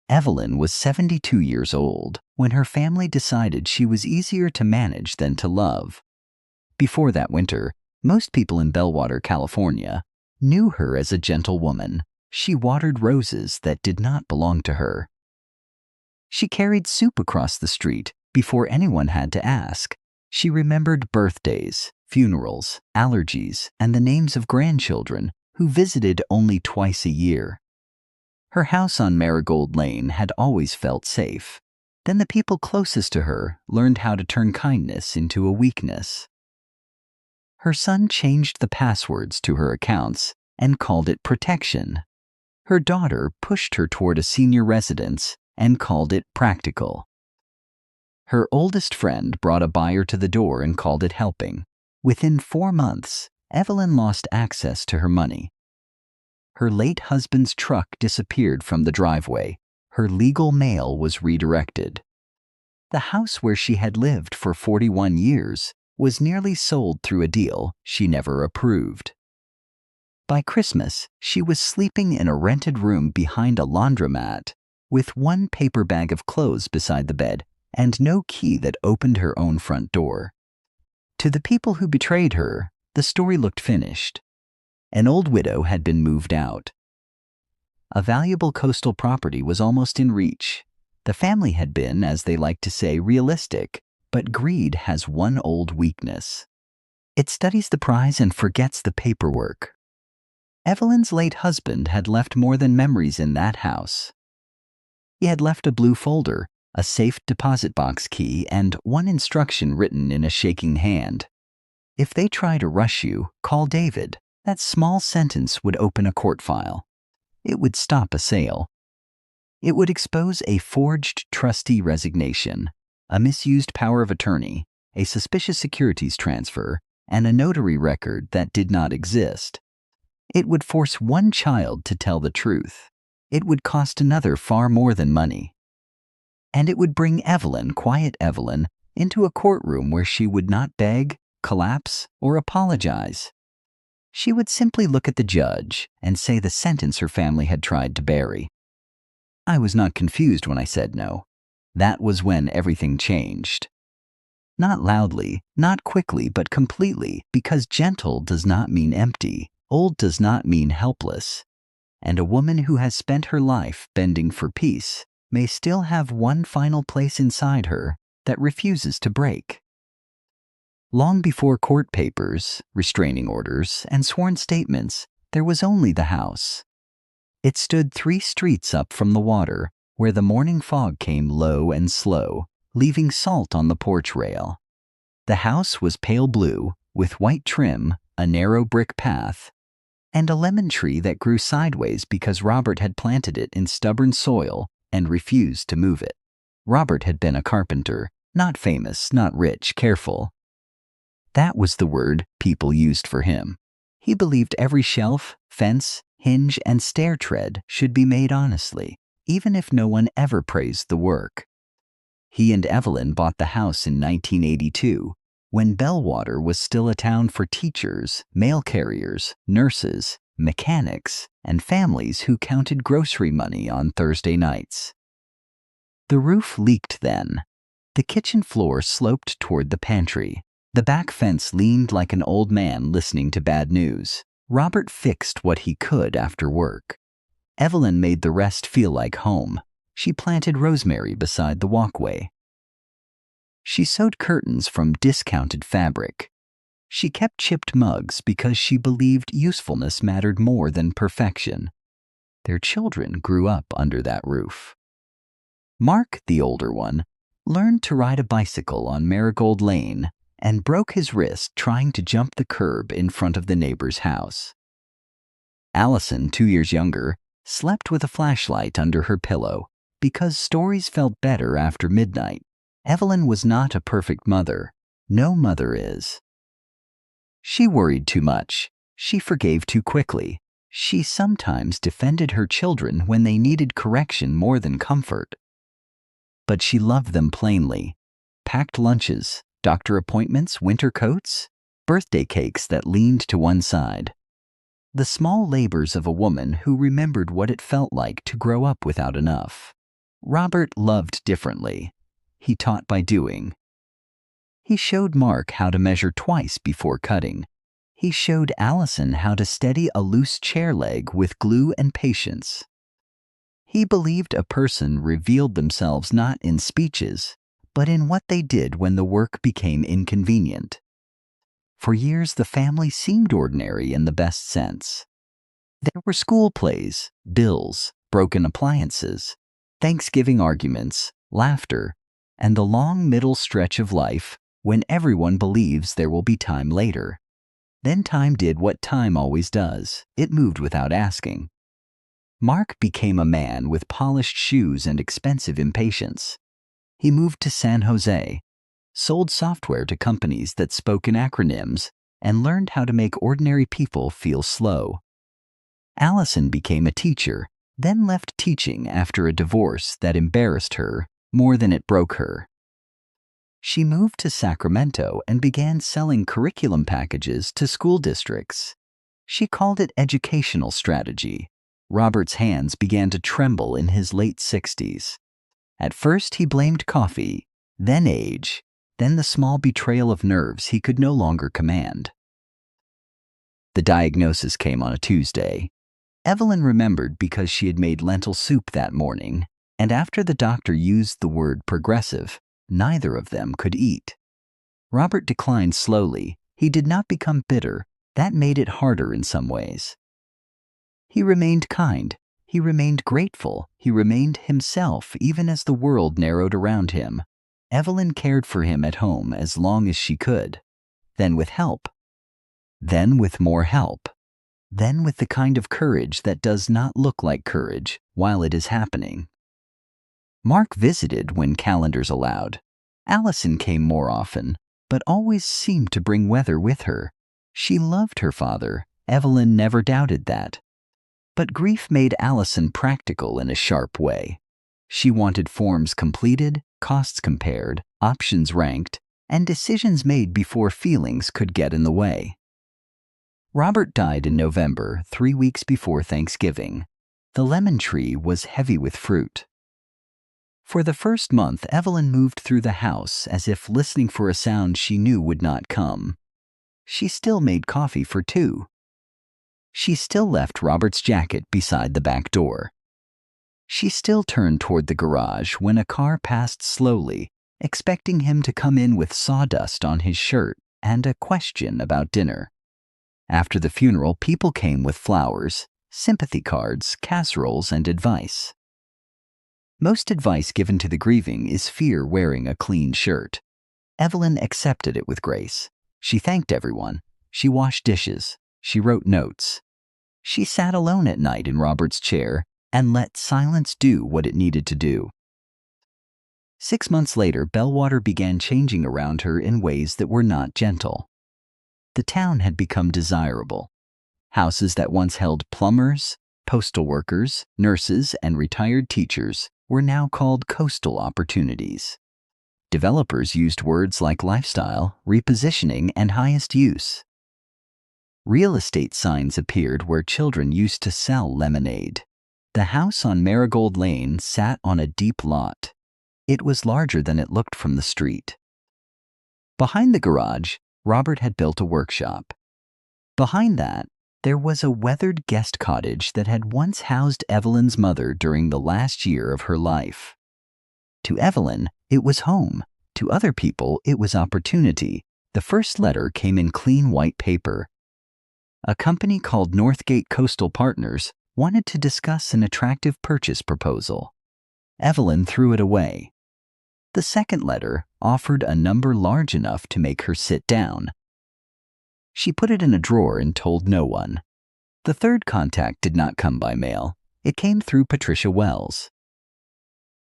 Evelyn was 72 years old when her family decided she was easier to manage than to love. Before that winter, most people in Bellwater, California, knew her as a gentle woman. She watered roses that did not belong to her. She carried soup across the street before anyone had to ask. She remembered birthdays, funerals, allergies, and the names of grandchildren who visited only twice a year. Her house on Marigold Lane had always felt safe. Then the people closest to her learned how to turn kindness into a weakness. Her son changed the passwords to her accounts and called it protection. Her daughter pushed her toward a senior residence and called it practical. Her oldest friend brought a buyer to the door and called it helping. Within 4 months, Evelyn lost access to her money. Her late husband's truck disappeared from the driveway. Her legal mail was redirected. The house where she had lived for 41 years was nearly sold through a deal she never approved. By Christmas, she was sleeping in a rented room behind a laundromat, with one paper bag of clothes beside the bed and no key that opened her own front door. To the people who betrayed her, the story looked finished. An old widow had been moved out. A valuable coastal property was almost in reach. The family had been, as they like to say, realistic, but greed has one old weakness. It studies the prize and forgets the paperwork. Evelyn's late husband had left more than memories in that house. He had left a blue folder, a safe deposit box key, and one instruction written in a shaking hand. If they try to rush you, call David. That small sentence would open a court file. It would stop a sale. It would expose a forged trustee resignation, a misused power of attorney, a suspicious securities transfer, and a notary record that did not exist. It would force one child to tell the truth. It would cost another far more than money. And it would bring Evelyn, quiet Evelyn, into a courtroom where she would not beg, collapse, or apologize. She would simply look at the judge and say the sentence her family had tried to bury. I was not confused when I said no. That was when everything changed. Not loudly, not quickly, but completely, because gentle does not mean empty, old does not mean helpless. And a woman who has spent her life bending for peace may still have one final place inside her that refuses to break. Long before court papers, restraining orders, and sworn statements, there was only the house. It stood 3 streets up from the water, where the morning fog came low and slow, leaving salt on the porch rail. The house was pale blue, with white trim, a narrow brick path, and a lemon tree that grew sideways because Robert had planted it in stubborn soil and refused to move it. Robert had been a carpenter, not famous, not rich, careful. That was the word people used for him. He believed every shelf, fence, hinge, and stair tread should be made honestly, even if no one ever praised the work. He and Evelyn bought the house in 1982, when Bellwater was still a town for teachers, mail carriers, nurses, mechanics, and families who counted grocery money on Thursday nights. The roof leaked then. The kitchen floor sloped toward the pantry. The back fence leaned like an old man listening to bad news. Robert fixed what he could after work. Evelyn made the rest feel like home. She planted rosemary beside the walkway. She sewed curtains from discounted fabric. She kept chipped mugs because she believed usefulness mattered more than perfection. Their children grew up under that roof. Mark, the older one, learned to ride a bicycle on Marigold Lane and broke his wrist trying to jump the curb in front of the neighbor's house. Allison, 2 years younger, slept with a flashlight under her pillow because stories felt better after midnight. Evelyn was not a perfect mother. No mother is. She worried too much. She forgave too quickly. She sometimes defended her children when they needed correction more than comfort. But she loved them plainly. Packed lunches, doctor appointments, winter coats, birthday cakes that leaned to one side. The small labors of a woman who remembered what it felt like to grow up without enough. Robert loved differently. He taught by doing. He showed Mark how to measure twice before cutting. He showed Allison how to steady a loose chair leg with glue and patience. He believed a person revealed themselves not in speeches, but in what they did when the work became inconvenient. For years, the family seemed ordinary in the best sense. There were school plays, bills, broken appliances, Thanksgiving arguments, laughter, and the long middle stretch of life when everyone believes there will be time later. Then time did what time always does. It moved without asking. Mark became a man with polished shoes and expensive impatience. He moved to San Jose, sold software to companies that spoke in acronyms, and learned how to make ordinary people feel slow. Allison became a teacher, then left teaching after a divorce that embarrassed her more than it broke her. She moved to Sacramento and began selling curriculum packages to school districts. She called it educational strategy. Robert's hands began to tremble in his late 60s. At first, he blamed coffee, then age, then the small betrayal of nerves he could no longer command. The diagnosis came on a Tuesday. Evelyn remembered because she had made lentil soup that morning, and after the doctor used the word progressive, neither of them could eat. Robert declined slowly. He did not become bitter. That made it harder in some ways. He remained kind. He remained grateful. He remained himself even as the world narrowed around him. Evelyn cared for him at home as long as she could. Then with help. Then with more help. Then with the kind of courage that does not look like courage while it is happening. Mark visited when calendars allowed. Allison came more often, but always seemed to bring weather with her. She loved her father. Evelyn never doubted that. But grief made Allison practical in a sharp way. She wanted forms completed, costs compared, options ranked, and decisions made before feelings could get in the way. Robert died in November, 3 weeks before Thanksgiving. The lemon tree was heavy with fruit. For the first month, Evelyn moved through the house as if listening for a sound she knew would not come. She still made coffee for 2. She still left Robert's jacket beside the back door. She still turned toward the garage when a car passed slowly, expecting him to come in with sawdust on his shirt and a question about dinner. After the funeral, people came with flowers, sympathy cards, casseroles, and advice. Most advice given to the grieving is fear wearing a clean shirt. Evelyn accepted it with grace. She thanked everyone. She washed dishes. She wrote notes. She sat alone at night in Robert's chair and let silence do what it needed to do. 6 months later, Bellwater began changing around her in ways that were not gentle. The town had become desirable. Houses that once held plumbers, postal workers, nurses, and retired teachers were now called coastal opportunities. Developers used words like lifestyle, repositioning, and highest use. Real estate signs appeared where children used to sell lemonade. The house on Marigold Lane sat on a deep lot. It was larger than it looked from the street. Behind the garage, Robert had built a workshop. Behind that, there was a weathered guest cottage that had once housed Evelyn's mother during the last year of her life. To Evelyn, it was home. To other people, it was opportunity. The first letter came in clean white paper. A company called Northgate Coastal Partners wanted to discuss an attractive purchase proposal. Evelyn threw it away. The second letter offered a number large enough to make her sit down. She put it in a drawer and told no one. The third contact did not come by mail. It came through Patricia Wells.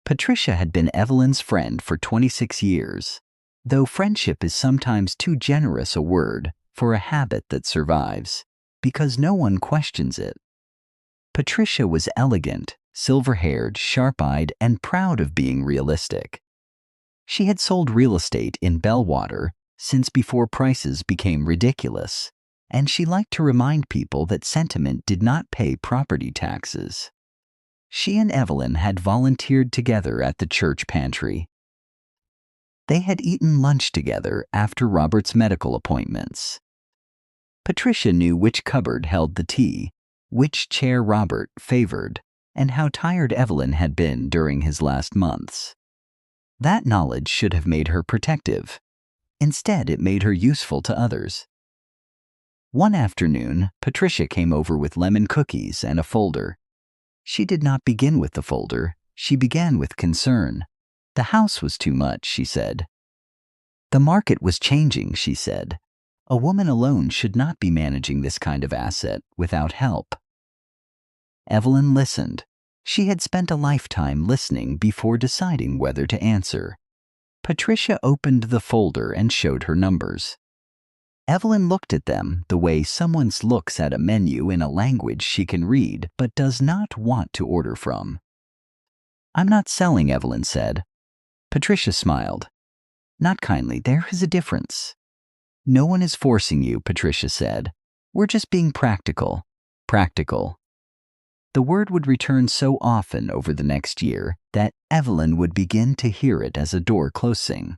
Patricia had been Evelyn's friend for 26 years, though friendship is sometimes too generous a word for a habit that survives, because no one questions it. Patricia was elegant, silver-haired, sharp-eyed, and proud of being realistic. She had sold real estate in Bellwater since before prices became ridiculous, and she liked to remind people that sentiment did not pay property taxes. She and Evelyn had volunteered together at the church pantry. They had eaten lunch together after Robert's medical appointments. Patricia knew which cupboard held the tea, which chair Robert favored, and how tired Evelyn had been during his last months. That knowledge should have made her protective. Instead, it made her useful to others. One afternoon, Patricia came over with lemon cookies and a folder. She did not begin with the folder. She began with concern. The house was too much, she said. The market was changing, she said. A woman alone should not be managing this kind of asset without help. Evelyn listened. She had spent a lifetime listening before deciding whether to answer. Patricia opened the folder and showed her numbers. Evelyn looked at them the way someone looks at a menu in a language she can read but does not want to order from. "I'm not selling," Evelyn said. Patricia smiled. "Not kindly, there is a difference." "No one is forcing you," Patricia said. "We're just being practical." Practical. The word would return so often over the next year that Evelyn would begin to hear it as a door closing.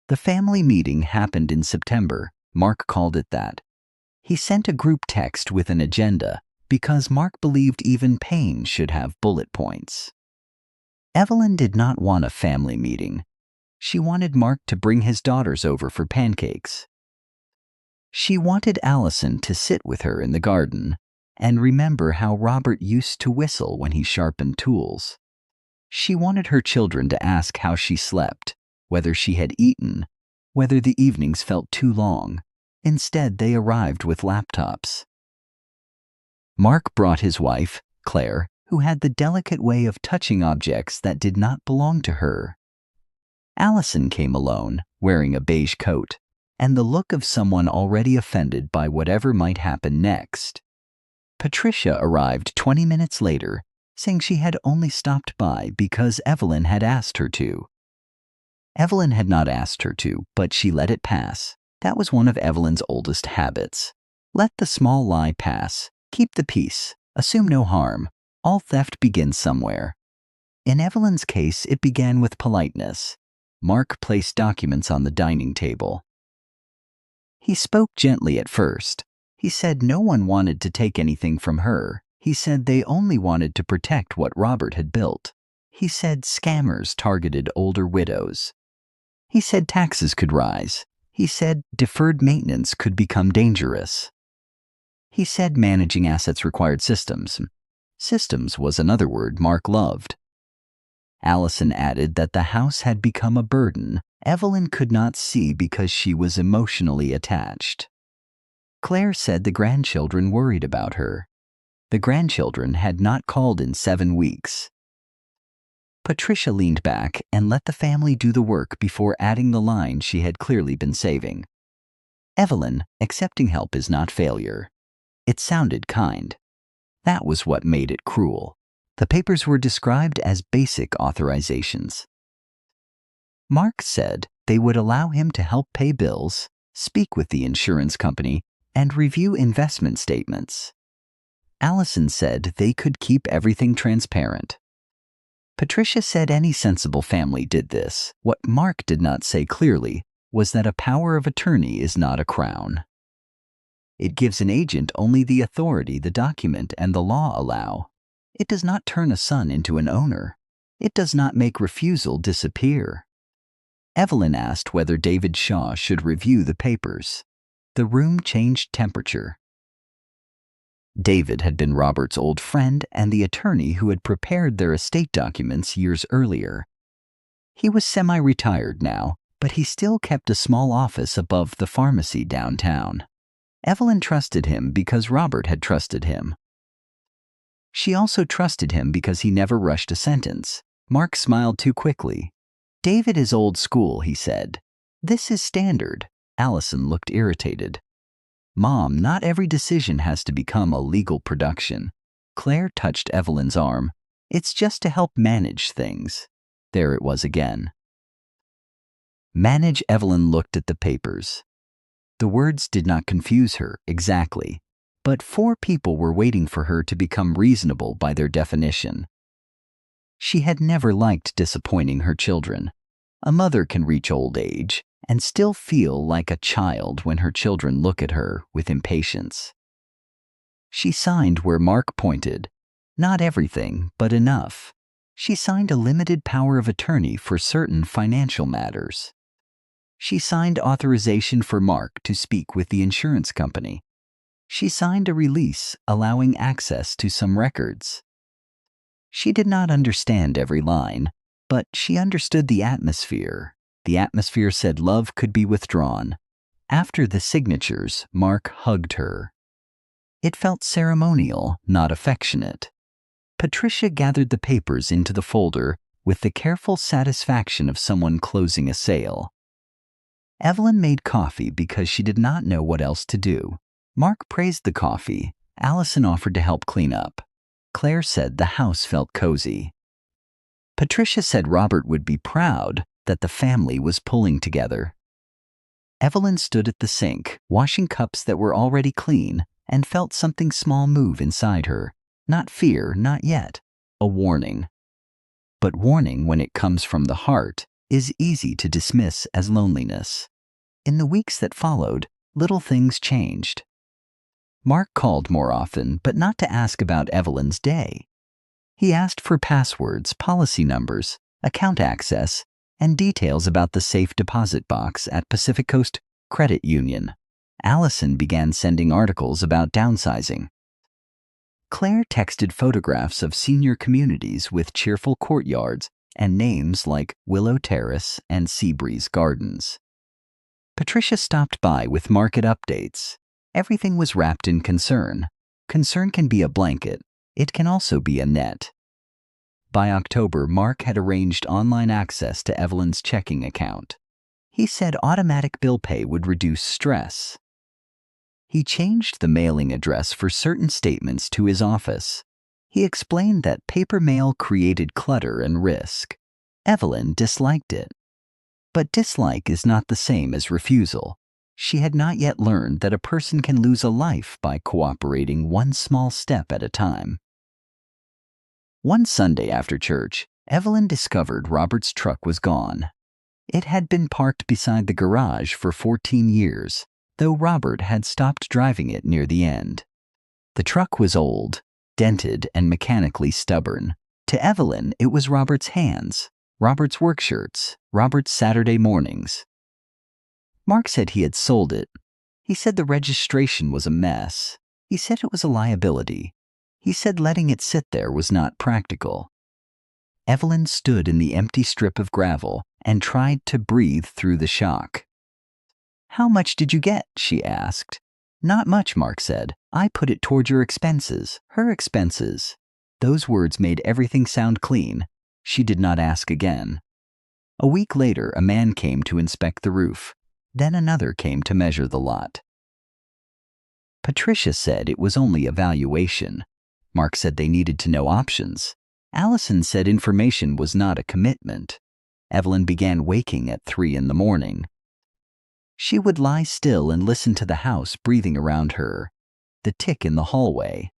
The family meeting happened in September. Mark called it that. He sent a group text with an agenda because Mark believed even pain should have bullet points. Evelyn did not want a family meeting. She wanted Mark to bring his daughters over for pancakes. She wanted Allison to sit with her in the garden and remember how Robert used to whistle when he sharpened tools. She wanted her children to ask how she slept, whether she had eaten, whether the evenings felt too long. Instead, they arrived with laptops. Mark brought his wife, Claire, who had the delicate way of touching objects that did not belong to her. Allison came alone, wearing a beige coat, and the look of someone already offended by whatever might happen next. Patricia arrived 20 minutes later, saying she had only stopped by because Evelyn had asked her to. Evelyn had not asked her to, but she let it pass. That was one of Evelyn's oldest habits. Let the small lie pass. Keep the peace. Assume no harm. All theft begins somewhere. In Evelyn's case, it began with politeness. Mark placed documents on the dining table. He spoke gently at first. He said no one wanted to take anything from her. He said they only wanted to protect what Robert had built. He said scammers targeted older widows. He said taxes could rise. He said deferred maintenance could become dangerous. He said managing assets required systems. Systems was another word Mark loved. Allison added that the house had become a burden Evelyn could not see because she was emotionally attached. Claire said the grandchildren worried about her. The grandchildren had not called in 7 weeks. Patricia leaned back and let the family do the work before adding the line she had clearly been saving. "Evelyn, accepting help is not failure." It sounded kind. That was what made it cruel. The papers were described as basic authorizations. Mark said they would allow him to help pay bills, speak with the insurance company, and review investment statements. Allison said they could keep everything transparent. Patricia said any sensible family did this. What Mark did not say clearly was that a power of attorney is not a crown. It gives an agent only the authority the document and the law allow. It does not turn a son into an owner. It does not make refusal disappear. Evelyn asked whether David Shaw should review the papers. The room changed temperature. David had been Robert's old friend and the attorney who had prepared their estate documents years earlier. He was semi-retired now, but he still kept a small office above the pharmacy downtown. Evelyn trusted him because Robert had trusted him. She also trusted him because he never rushed a sentence. Mark smiled too quickly. "David is old school," he said. "This is standard." Allison looked irritated. "Mom, not every decision has to become a legal production." Claire touched Evelyn's arm. "It's just to help manage things." There it was again. Manage. Evelyn looked at the papers. The words did not confuse her exactly, but 4 people were waiting for her to become reasonable by their definition. She had never liked disappointing her children. A mother can reach old age and still feel like a child when her children look at her with impatience. She signed where Mark pointed. Not everything, but enough. She signed a limited power of attorney for certain financial matters. She signed authorization for Mark to speak with the insurance company. She signed a release allowing access to some records. She did not understand every line, but she understood the atmosphere. The atmosphere said love could be withdrawn. After the signatures, Mark hugged her. It felt ceremonial, not affectionate. Patricia gathered the papers into the folder with the careful satisfaction of someone closing a sale. Evelyn made coffee because she did not know what else to do. Mark praised the coffee. Allison offered to help clean up. Claire said the house felt cozy. Patricia said Robert would be proud that the family was pulling together. Evelyn stood at the sink, washing cups that were already clean, and felt something small move inside her. Not fear, not yet. A warning. But warning, when it comes from the heart, is easy to dismiss as loneliness. In the weeks that followed, little things changed. Mark called more often, but not to ask about Evelyn's day. He asked for passwords, policy numbers, account access, and details about the safe deposit box at Pacific Coast Credit Union. Allison began sending articles about downsizing. Claire texted photographs of senior communities with cheerful courtyards and names like Willow Terrace and Seabreeze Gardens. Patricia stopped by with market updates. Everything was wrapped in concern. Concern can be a blanket. It can also be a net. By October, Mark had arranged online access to Evelyn's checking account. He said automatic bill pay would reduce stress. He changed the mailing address for certain statements to his office. He explained that paper mail created clutter and risk. Evelyn disliked it. But dislike is not the same as refusal. She had not yet learned that a person can lose a life by cooperating one small step at a time. One Sunday after church, Evelyn discovered Robert's truck was gone. It had been parked beside the garage for 14 years, though Robert had stopped driving it near the end. The truck was old, dented, and mechanically stubborn. To Evelyn, it was Robert's hands, Robert's work shirts, Robert's Saturday mornings. Mark said he had sold it. He said the registration was a mess. He said it was a liability. He said letting it sit there was not practical. Evelyn stood in the empty strip of gravel and tried to breathe through the shock. "How much did you get?" she asked. "Not much," Mark said. "I put it toward your expenses, her expenses." Those words made everything sound clean. She did not ask again. A week later, a man came to inspect the roof. Then another came to measure the lot. Patricia said it was only a valuation. Mark said they needed to know options. Allison said information was not a commitment. Evelyn began waking at 3 in the morning. She would lie still and listen to the house breathing around her, the tick in the hallway,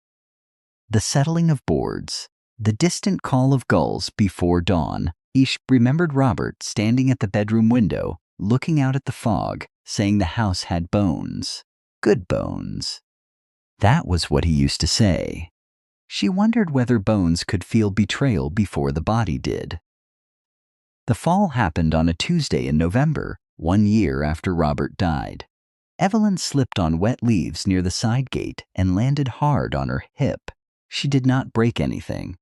the settling of boards, the distant call of gulls before dawn. She remembered Robert standing at the bedroom window, looking out at the fog, saying the house had bones, good bones. That was what he used to say. She wondered whether bones could feel betrayal before the body did. The fall happened on a Tuesday in November, 1 year after Robert died. Evelyn slipped on wet leaves near the side gate and landed hard on her hip. She did not break anything.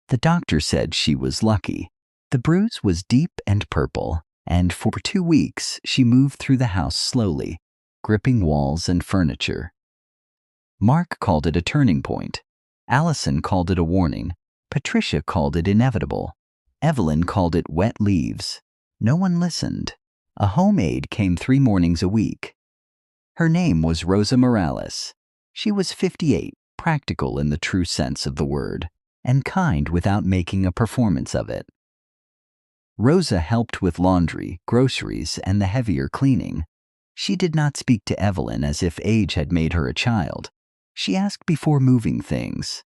The doctor said she was lucky. The bruise was deep and purple, and for 2 weeks she moved through the house slowly, gripping walls and furniture. Mark called it a turning point. Allison called it a warning. Patricia called it inevitable. Evelyn called it wet leaves. No one listened. A home aide came 3 mornings a week. Her name was Rosa Morales. She was 58, practical in the true sense of the word, and kind without making a performance of it. Rosa helped with laundry, groceries, and the heavier cleaning. She did not speak to Evelyn as if age had made her a child. She asked before moving things.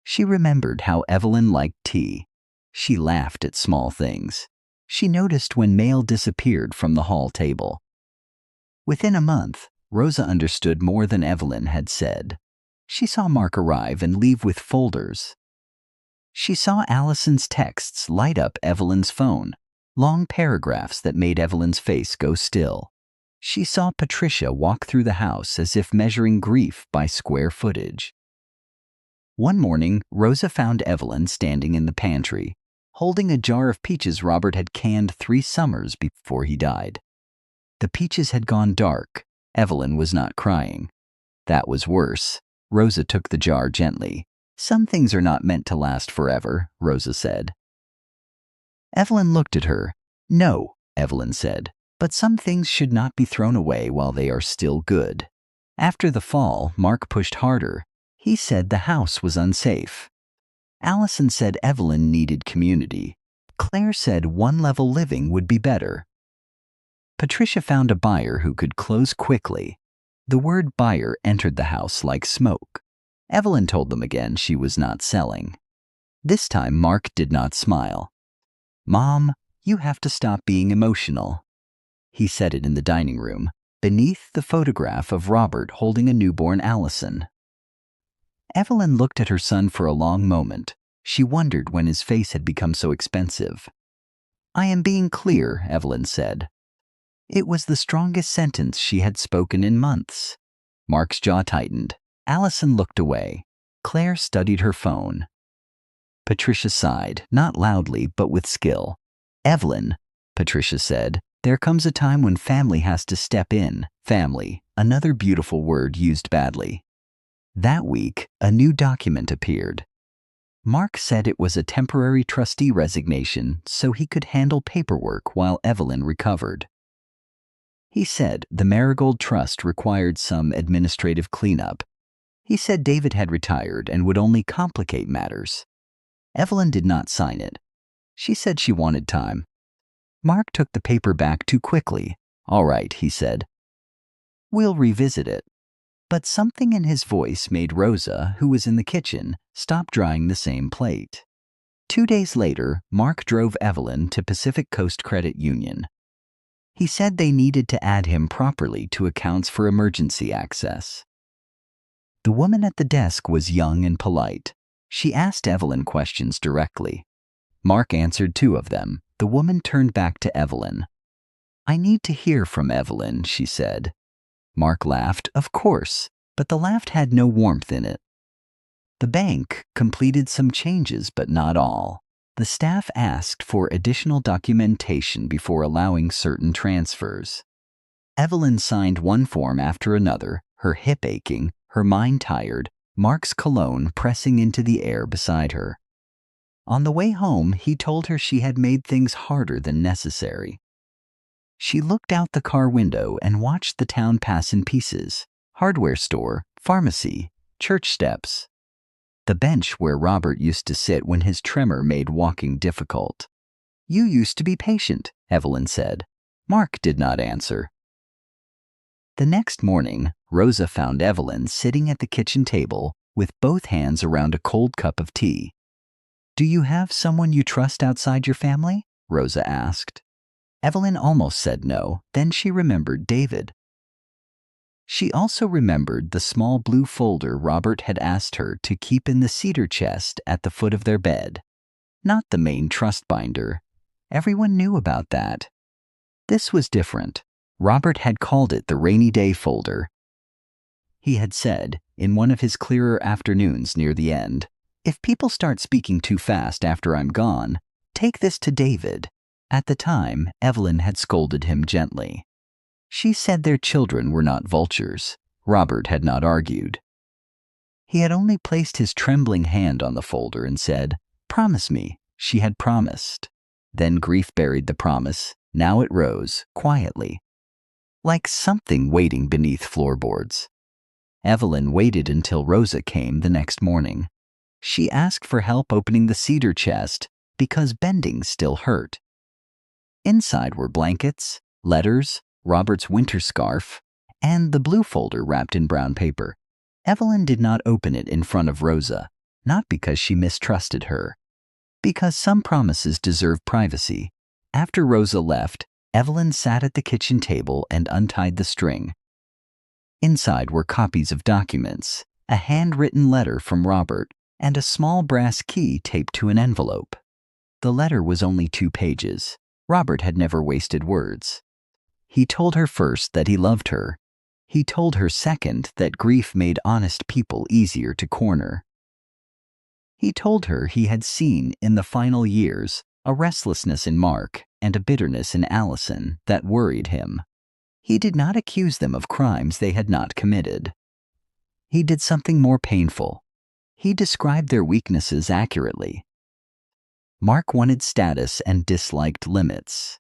She remembered how Evelyn liked tea. She laughed at small things. She noticed when mail disappeared from the hall table. Within a month, Rosa understood more than Evelyn had said. She saw Mark arrive and leave with folders. She saw Allison's texts light up Evelyn's phone, long paragraphs that made Evelyn's face go still. She saw Patricia walk through the house as if measuring grief by square footage. One morning, Rosa found Evelyn standing in the pantry, holding a jar of peaches Robert had canned 3 summers before he died. The peaches had gone dark. Evelyn was not crying. That was worse. Rosa took the jar gently. "Some things are not meant to last forever," Rosa said. Evelyn looked at her. "No," Evelyn said, "but some things should not be thrown away while they are still good." After the fall, Mark pushed harder. He said the house was unsafe. Allison said Evelyn needed community. Claire said one-level living would be better. Patricia found a buyer who could close quickly. The word buyer entered the house like smoke. Evelyn told them again she was not selling. This time Mark did not smile. "Mom, you have to stop being emotional." He said it in the dining room, beneath the photograph of Robert holding a newborn Allison. Evelyn looked at her son for a long moment. She wondered when his face had become so expensive. "I am being clear," Evelyn said. It was the strongest sentence she had spoken in months. Mark's jaw tightened. Allison looked away. Claire studied her phone. Patricia sighed, not loudly, but with skill. "Evelyn," Patricia said, "there comes a time when family has to step in." Family, another beautiful word used badly. That week, a new document appeared. Mark said it was a temporary trustee resignation so he could handle paperwork while Evelyn recovered. He said the Marigold Trust required some administrative cleanup. He said David had retired and would only complicate matters. Evelyn did not sign it. She said she wanted time. Mark took the paper back too quickly. "All right," he said. "We'll revisit it." But something in his voice made Rosa, who was in the kitchen, stop drying the same plate. 2 days later, Mark drove Evelyn to Pacific Coast Credit Union. He said they needed to add him properly to accounts for emergency access. The woman at the desk was young and polite. She asked Evelyn questions directly. Mark answered 2 of them. The woman turned back to Evelyn. "I need to hear from Evelyn," she said. Mark laughed, of course, but the laugh had no warmth in it. The bank completed some changes, but not all. The staff asked for additional documentation before allowing certain transfers. Evelyn signed one form after another, her hip aching, her mind tired, Mark's cologne pressing into the air beside her. On the way home, he told her she had made things harder than necessary. She looked out the car window and watched the town pass in pieces: hardware store, pharmacy, church steps. The bench where Robert used to sit when his tremor made walking difficult. "You used to be patient," Evelyn said. Mark did not answer. The next morning, Rosa found Evelyn sitting at the kitchen table with both hands around a cold cup of tea. "Do you have someone you trust outside your family?" Rosa asked. Evelyn almost said no, then she remembered David. She also remembered the small blue folder Robert had asked her to keep in the cedar chest at the foot of their bed. Not the main trust binder. Everyone knew about that. This was different. Robert had called it the rainy day folder. He had said, in one of his clearer afternoons near the end, "If people start speaking too fast after I'm gone, take this to David." At the time, Evelyn had scolded him gently. She said their children were not vultures. Robert had not argued. He had only placed his trembling hand on the folder and said, "Promise me." She had promised. Then grief buried the promise. Now it rose, quietly, like something waiting beneath floorboards. Evelyn waited until Rosa came the next morning. She asked for help opening the cedar chest because bending still hurt. Inside were blankets, letters, Robert's winter scarf, and the blue folder wrapped in brown paper. Evelyn did not open it in front of Rosa, not because she mistrusted her, because some promises deserve privacy. After Rosa left, Evelyn sat at the kitchen table and untied the string. Inside were copies of documents, a handwritten letter from Robert, and a small brass key taped to an envelope. The letter was only 2 pages. Robert had never wasted words. He told her first that he loved her. He told her second that grief made honest people easier to corner. He told her he had seen in the final years a restlessness in Mark and a bitterness in Allison that worried him. He did not accuse them of crimes they had not committed. He did something more painful. He described their weaknesses accurately. Mark wanted status and disliked limits.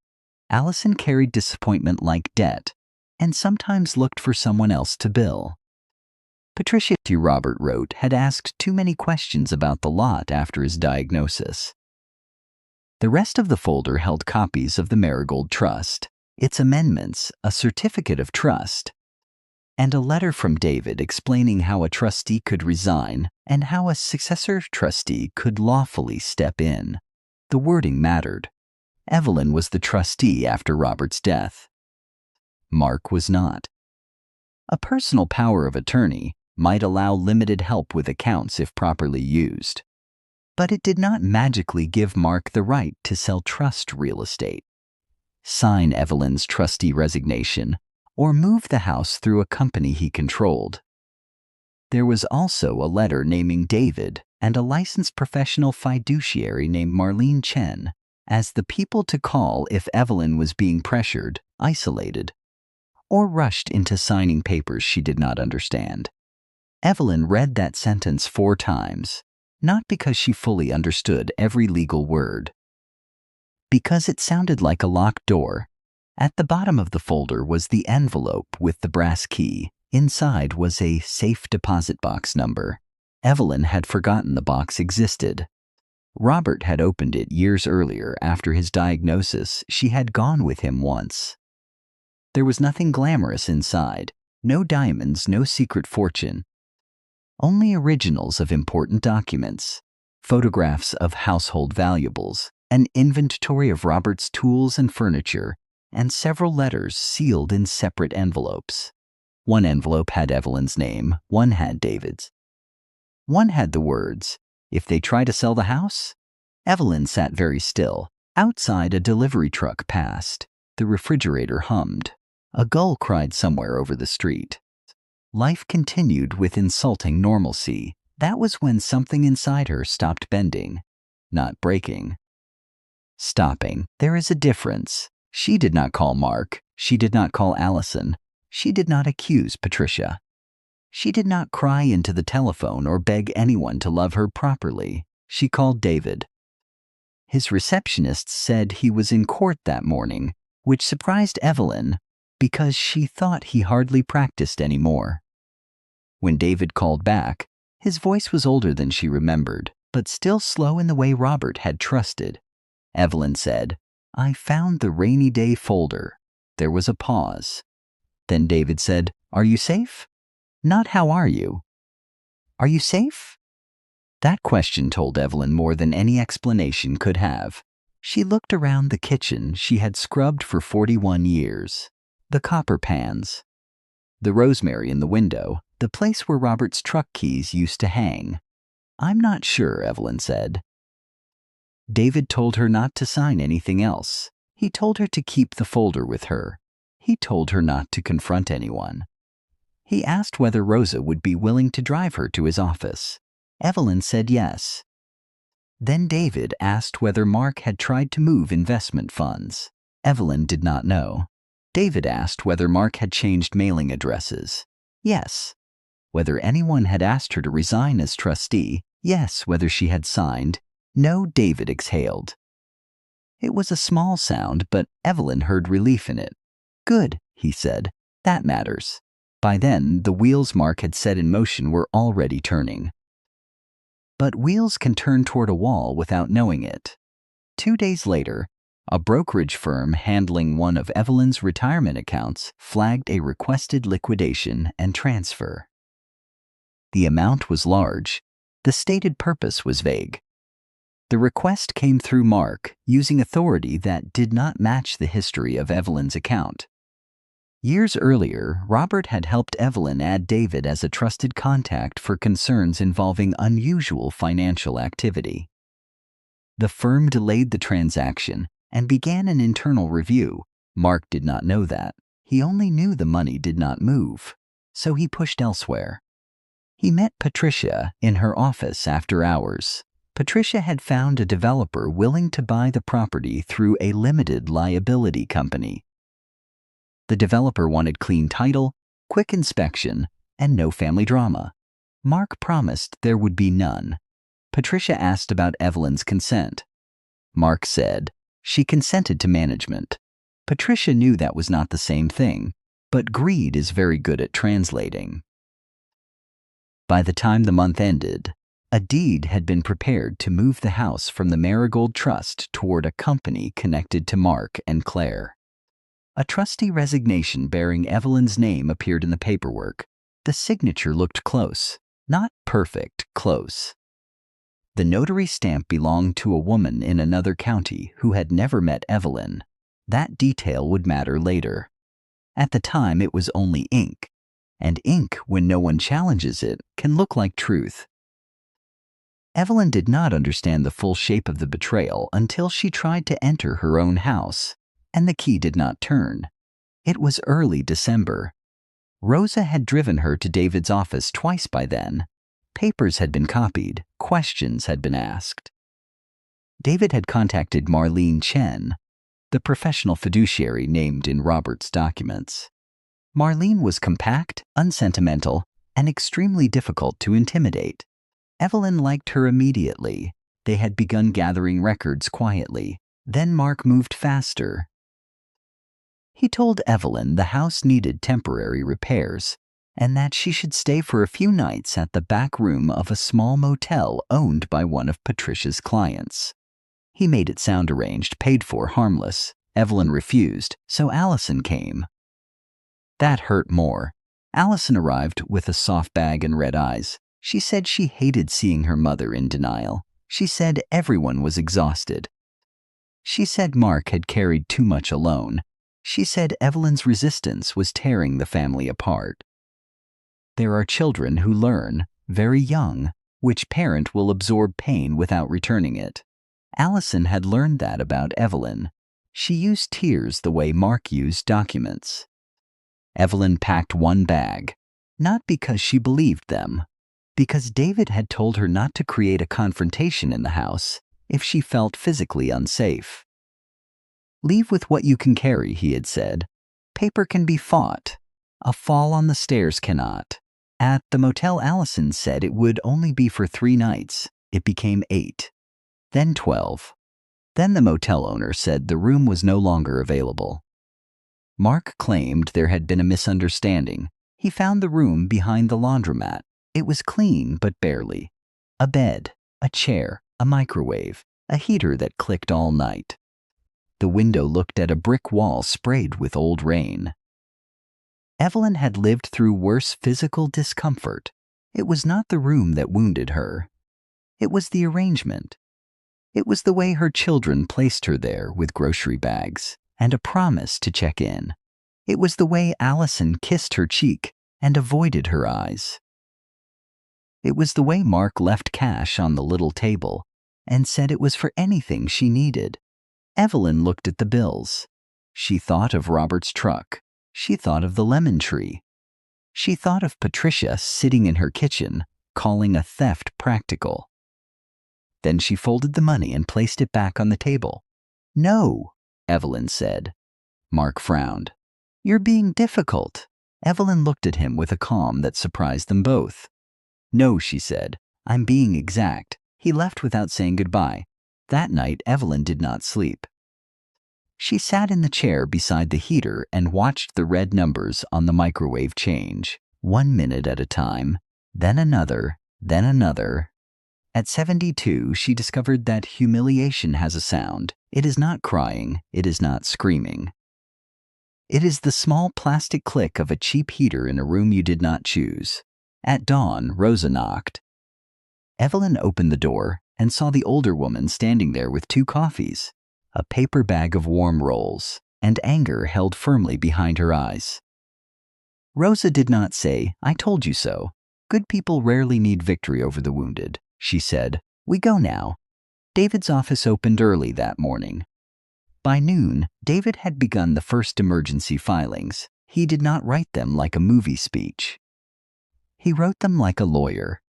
Allison carried disappointment like debt and sometimes looked for someone else to bill. Patricia, Robert wrote, had asked too many questions about the lot after his diagnosis. The rest of the folder held copies of the Marigold Trust, its amendments, a certificate of trust, and a letter from David explaining how a trustee could resign and how a successor trustee could lawfully step in. The wording mattered. Evelyn was the trustee after Robert's death. Mark was not. A personal power of attorney might allow limited help with accounts if properly used, but it did not magically give Mark the right to sell trust real estate, sign Evelyn's trustee resignation, or move the house through a company he controlled. There was also a letter naming David and a licensed professional fiduciary named Marlene Chen as the people to call if Evelyn was being pressured, isolated, or rushed into signing papers she did not understand. Evelyn read that sentence 4 times, not because she fully understood every legal word, because it sounded like a locked door. At the bottom of the folder was the envelope with the brass key. Inside was a safe deposit box number. Evelyn had forgotten the box existed. Robert had opened it years earlier after his diagnosis. She had gone with him once. There was nothing glamorous inside. No diamonds, no secret fortune. Only originals of important documents, photographs of household valuables, an inventory of Robert's tools and furniture, and several letters sealed in separate envelopes. One envelope had Evelyn's name, one had David's. One had the words, "If they try to sell the house?" Evelyn sat very still. Outside, a delivery truck passed. The refrigerator hummed. A gull cried somewhere over the street. Life continued with insulting normalcy. That was when something inside her stopped bending, not breaking. Stopping. There is a difference. She did not call Mark. She did not call Allison. She did not accuse Patricia. She did not cry into the telephone or beg anyone to love her properly. She called David. His receptionist said he was in court that morning, which surprised Evelyn because she thought he hardly practiced anymore. When David called back, his voice was older than she remembered, but still slow in the way Robert had trusted. Evelyn said, "I found the rainy day folder." There was a pause. Then David said, "Are you safe?" Not "how are you?" "Are you safe?" That question told Evelyn more than any explanation could have. She looked around the kitchen she had scrubbed for 41 years. The copper pans, the rosemary in the window, the place where Robert's truck keys used to hang. "I'm not sure," Evelyn said. David told her not to sign anything else. He told her to keep the folder with her. He told her not to confront anyone. He asked whether Rosa would be willing to drive her to his office. Evelyn said yes. Then David asked whether Mark had tried to move investment funds. Evelyn did not know. David asked whether Mark had changed mailing addresses. Yes. Whether anyone had asked her to resign as trustee. Yes. Whether she had signed. No. David exhaled. It was a small sound, but Evelyn heard relief in it. "Good," he said. "That matters." By then, the wheels Mark had set in motion were already turning. But wheels can turn toward a wall without knowing it. 2 days later, a brokerage firm handling one of Evelyn's retirement accounts flagged a requested liquidation and transfer. The amount was large. The stated purpose was vague. The request came through Mark, using authority that did not match the history of Evelyn's account. Years earlier, Robert had helped Evelyn add David as a trusted contact for concerns involving unusual financial activity. The firm delayed the transaction and began an internal review. Mark did not know that. He only knew the money did not move, so he pushed elsewhere. He met Patricia in her office after hours. Patricia had found a developer willing to buy the property through a limited liability company. The developer wanted clean title, quick inspection, and no family drama. Mark promised there would be none. Patricia asked about Evelyn's consent. Mark said she consented to management. Patricia knew that was not the same thing, but greed is very good at translating. By the time the month ended, a deed had been prepared to move the house from the Marigold Trust toward a company connected to Mark and Claire. A trustee resignation bearing Evelyn's name appeared in the paperwork. The signature looked close, not perfect, close. The notary stamp belonged to a woman in another county who had never met Evelyn. That detail would matter later. At the time, it was only ink, and ink, when no one challenges it, can look like truth. Evelyn did not understand the full shape of the betrayal until she tried to enter her own house, and the key did not turn. It was early December. Rosa had driven her to David's office twice by then. Papers had been copied, questions had been asked. David had contacted Marlene Chen, the professional fiduciary named in Robert's documents. Marlene was compact, unsentimental, and extremely difficult to intimidate. Evelyn liked her immediately. They had begun gathering records quietly. Then Mark moved faster. He told Evelyn the house needed temporary repairs and that she should stay for a few nights at the back room of a small motel owned by one of Patricia's clients. He made it sound arranged, paid for, harmless. Evelyn refused, so Allison came. That hurt more. Allison arrived with a soft bag and red eyes. She said she hated seeing her mother in denial. She said everyone was exhausted. She said Mark had carried too much alone. She said Evelyn's resistance was tearing the family apart. There are children who learn, very young, which parent will absorb pain without returning it. Allison had learned that about Evelyn. She used tears the way Mark used documents. Evelyn packed one bag, not because she believed them, because David had told her not to create a confrontation in the house if she felt physically unsafe. Leave with what you can carry, he had said. Paper can be fought. A fall on the stairs cannot. At the motel, Allison said it would only be for 3 nights. It became 8, then 12. Then the motel owner said the room was no longer available. Mark claimed there had been a misunderstanding. He found the room behind the laundromat. It was clean, but barely. A bed, a chair, a microwave, a heater that clicked all night. The window looked at a brick wall sprayed with old rain. Evelyn had lived through worse physical discomfort. It was not the room that wounded her. It was the arrangement. It was the way her children placed her there with grocery bags and a promise to check in. It was the way Allison kissed her cheek and avoided her eyes. It was the way Mark left cash on the little table and said it was for anything she needed. Evelyn looked at the bills. She thought of Robert's truck. She thought of the lemon tree. She thought of Patricia sitting in her kitchen, calling a theft practical. Then she folded the money and placed it back on the table. "No," Evelyn said. Mark frowned. "You're being difficult." Evelyn looked at him with a calm that surprised them both. "No," she said. "I'm being exact." He left without saying goodbye. That night, Evelyn did not sleep. She sat in the chair beside the heater and watched the red numbers on the microwave change, 1 minute at a time, then another, then another. At 72, she discovered that humiliation has a sound. It is not crying, it is not screaming. It is the small plastic click of a cheap heater in a room you did not choose. At dawn, Rosa knocked. Evelyn opened the door and saw the older woman standing there with 2 coffees, a paper bag of warm rolls, and anger held firmly behind her eyes. Rosa did not say, "I told you so. Good people rarely need victory over the wounded," she said. "We go now." David's office opened early that morning. By noon, David had begun the first emergency filings. He did not write them like a movie speech. He wrote them like a lawyer.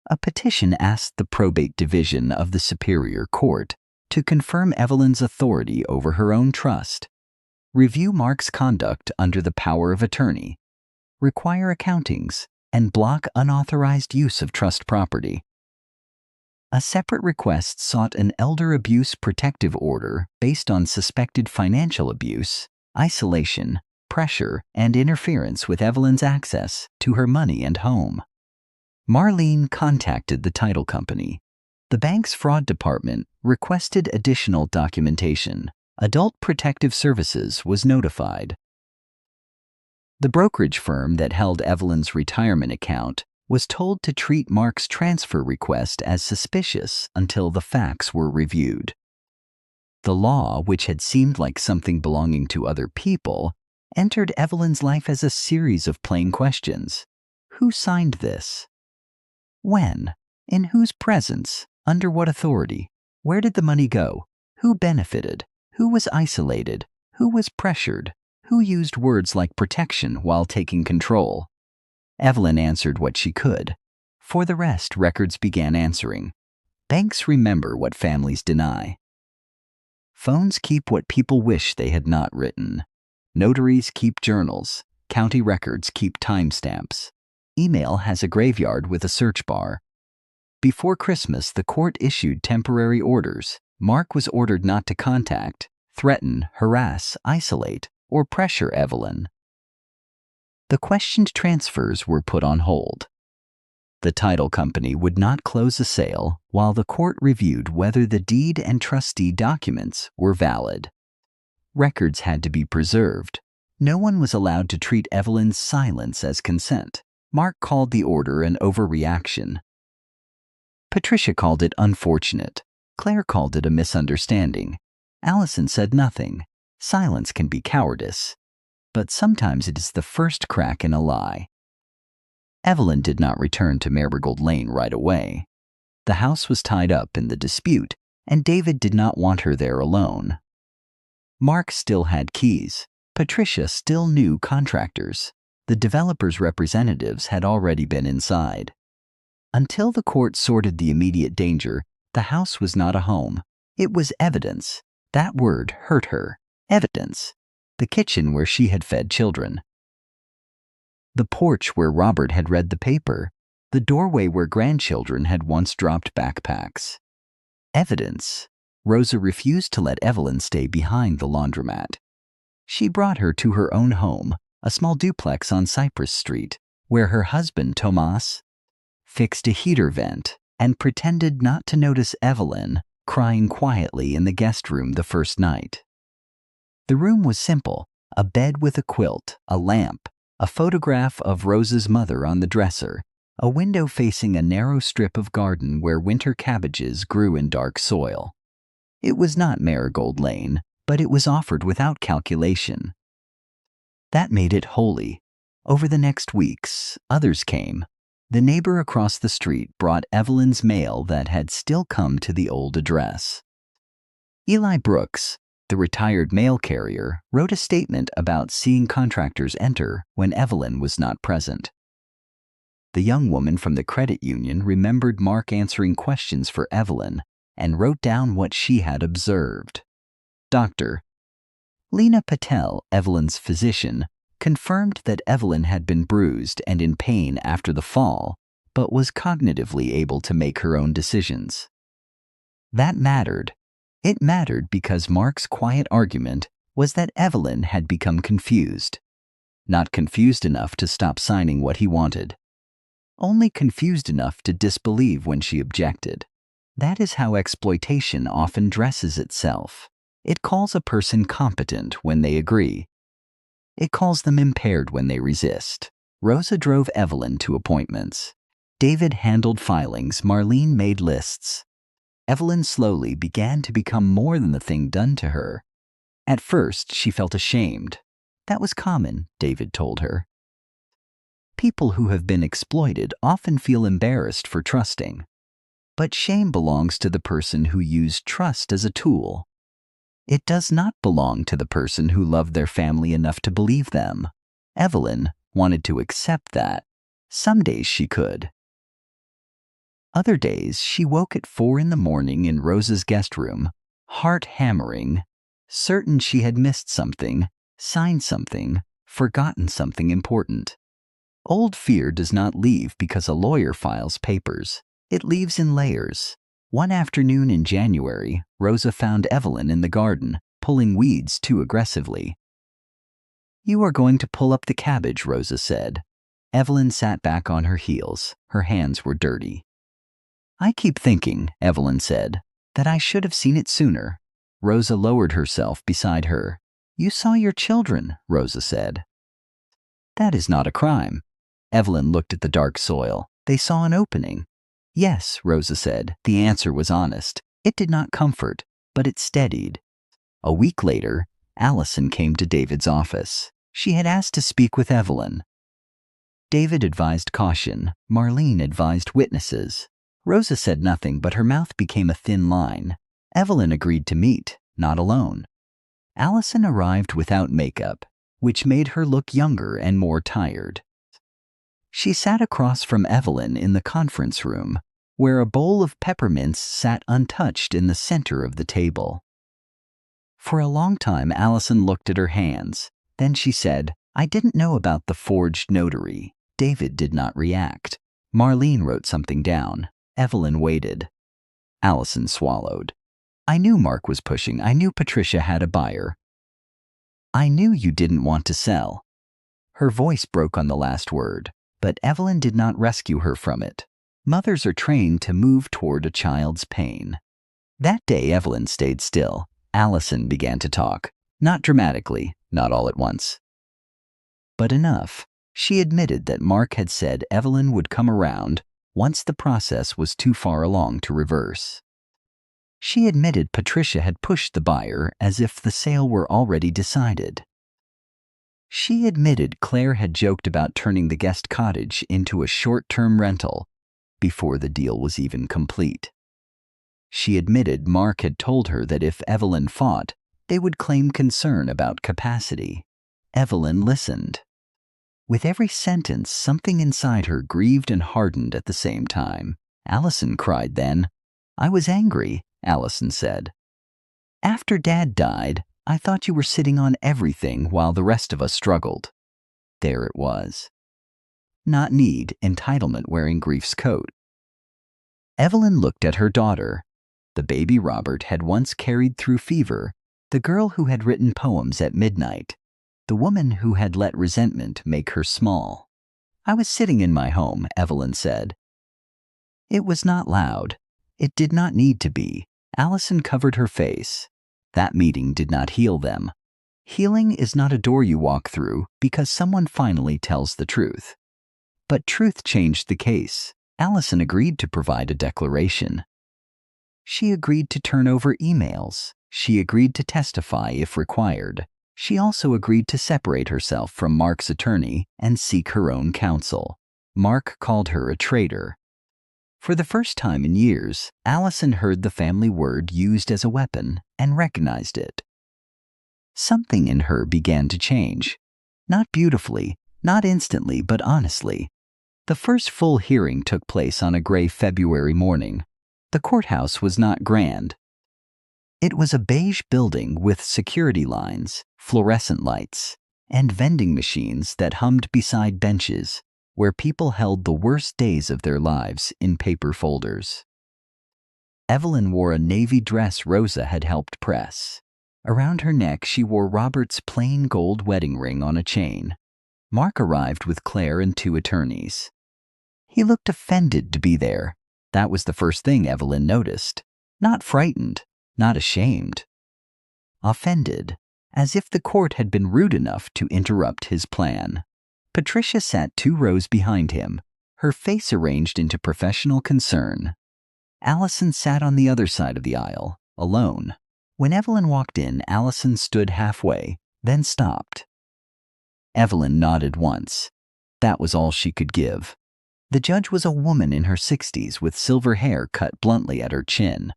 A petition asked the probate division of the Superior Court to confirm Evelyn's authority over her own trust, review Mark's conduct under the power of attorney, require accountings, and block unauthorized use of trust property. A separate request sought an elder abuse protective order based on suspected financial abuse, isolation, pressure, and interference with Evelyn's access to her money and home. Marlene contacted the title company. The bank's fraud department requested additional documentation. Adult Protective Services was notified. The brokerage firm that held Evelyn's retirement account was told to treat Mark's transfer request as suspicious until the facts were reviewed. The law, which had seemed like something belonging to other people, entered Evelyn's life as a series of plain questions. Who signed this? When? In whose presence? Under what authority? Where did the money go? Who benefited? Who was isolated? Who was pressured? Who used words like protection while taking control? Evelyn answered what she could. For the rest, records began answering. Banks remember what families deny. Phones keep what people wish they had not written. Notaries keep journals. County records keep timestamps. Email has a graveyard with a search bar. Before Christmas, the court issued temporary orders. Mark was ordered not to contact, threaten, harass, isolate, or pressure Evelyn. The questioned transfers were put on hold. The title company would not close a sale while the court reviewed whether the deed and trustee documents were valid. Records had to be preserved. No one was allowed to treat Evelyn's silence as consent. Mark called the order an overreaction. Patricia called it unfortunate. Claire called it a misunderstanding. Allison said nothing. Silence can be cowardice, but sometimes it is the first crack in a lie. Evelyn did not return to Marigold Lane right away. The house was tied up in the dispute, and David did not want her there alone. Mark still had keys. Patricia still knew contractors. The developer's representatives had already been inside. Until the court sorted the immediate danger, the house was not a home. It was evidence. That word hurt her. Evidence. The kitchen where she had fed children. The porch where Robert had read the paper. The doorway where grandchildren had once dropped backpacks. Evidence. Rosa refused to let Evelyn stay behind the laundromat. She brought her to her own home, a small duplex on Cypress Street, where her husband, Tomas, fixed a heater vent and pretended not to notice Evelyn crying quietly in the guest room the first night. The room was simple: a bed with a quilt, a lamp, a photograph of Rosa's mother on the dresser, a window facing a narrow strip of garden where winter cabbages grew in dark soil. It was not Marigold Lane, but it was offered without calculation. That made it holy. Over the next weeks, others came. The neighbor across the street brought Evelyn's mail that had still come to the old address. Eli Brooks, the retired mail carrier, wrote a statement about seeing contractors enter when Evelyn was not present. The young woman from the credit union remembered Mark answering questions for Evelyn and wrote down what she had observed. Dr. Lena Patel, Evelyn's physician, confirmed that Evelyn had been bruised and in pain after the fall, but was cognitively able to make her own decisions. That mattered. It mattered because Mark's quiet argument was that Evelyn had become confused. Not confused enough to stop signing what he wanted. Only confused enough to disbelieve when she objected. That is how exploitation often dresses itself. It calls a person competent when they agree. It calls them impaired when they resist. Rosa drove Evelyn to appointments. David handled filings, Marlene made lists. Evelyn slowly began to become more than the thing done to her. At first, she felt ashamed. That was common, David told her. People who have been exploited often feel embarrassed for trusting. But shame belongs to the person who used trust as a tool. It does not belong to the person who loved their family enough to believe them. Evelyn wanted to accept that. Some days she could. Other days, she woke at 4 in the morning in Rosa's guest room, heart hammering, certain she had missed something, signed something, forgotten something important. Old fear does not leave because a lawyer files papers. It leaves in layers. One afternoon in January, Rosa found Evelyn in the garden, pulling weeds too aggressively. "You are going to pull up the cabbage," Rosa said. Evelyn sat back on her heels. Her hands were dirty. "I keep thinking," Evelyn said, "that I should have seen it sooner." Rosa lowered herself beside her. "You saw your children," Rosa said. "That is not a crime." Evelyn looked at the dark soil. "They saw an opening." "Yes," Rosa said. The answer was honest. It did not comfort, but it steadied. A week later, Allison came to David's office. She had asked to speak with Evelyn. David advised caution. Marlene advised witnesses. Rosa said nothing, but her mouth became a thin line. Evelyn agreed to meet, not alone. Allison arrived without makeup, which made her look younger and more tired. She sat across from Evelyn in the conference room, where a bowl of peppermints sat untouched in the center of the table. For a long time, Allison looked at her hands. Then she said, "I didn't know about the forged notary." David did not react. Marlene wrote something down. Evelyn waited. Allison swallowed. "I knew Mark was pushing. I knew Patricia had a buyer. I knew you didn't want to sell." Her voice broke on the last word, but Evelyn did not rescue her from it. Mothers are trained to move toward a child's pain. That day, Evelyn stayed still. Allison began to talk. Not dramatically, not all at once, but enough. She admitted that Mark had said Evelyn would come around once the process was too far along to reverse. She admitted Patricia had pushed the buyer as if the sale were already decided. She admitted Claire had joked about turning the guest cottage into a short-term rental before the deal was even complete. She admitted Mark had told her that if Evelyn fought, they would claim concern about capacity. Evelyn listened. With every sentence, something inside her grieved and hardened at the same time. Allison cried then. "I was angry," Allison said. "After Dad died, I thought you were sitting on everything while the rest of us struggled." There it was. Not need, entitlement wearing grief's coat. Evelyn looked at her daughter. The baby Robert had once carried through fever, the girl who had written poems at midnight, the woman who had let resentment make her small. "I was sitting in my home," Evelyn said. It was not loud. It did not need to be. Allison covered her face. That meeting did not heal them. Healing is not a door you walk through because someone finally tells the truth. But truth changed the case. Allison agreed to provide a declaration. She agreed to turn over emails. She agreed to testify if required. She also agreed to separate herself from Mark's attorney and seek her own counsel. Mark called her a traitor. For the first time in years, Allison heard the family word used as a weapon and recognized it. Something in her began to change. Not beautifully, not instantly, but honestly. The first full hearing took place on a gray February morning. The courthouse was not grand. It was a beige building with security lines, fluorescent lights, and vending machines that hummed beside benches where people held the worst days of their lives in paper folders. Evelyn wore a navy dress Rosa had helped press. Around her neck, she wore Robert's plain gold wedding ring on a chain. Mark arrived with Claire and 2 attorneys. He looked offended to be there. That was the first thing Evelyn noticed. Not frightened, not ashamed. Offended, as if the court had been rude enough to interrupt his plan. Patricia sat 2 rows behind him, her face arranged into professional concern. Allison sat on the other side of the aisle, alone. When Evelyn walked in, Allison stood halfway, then stopped. Evelyn nodded once. That was all she could give. The judge was a woman in her 60s with silver hair cut bluntly at her chin.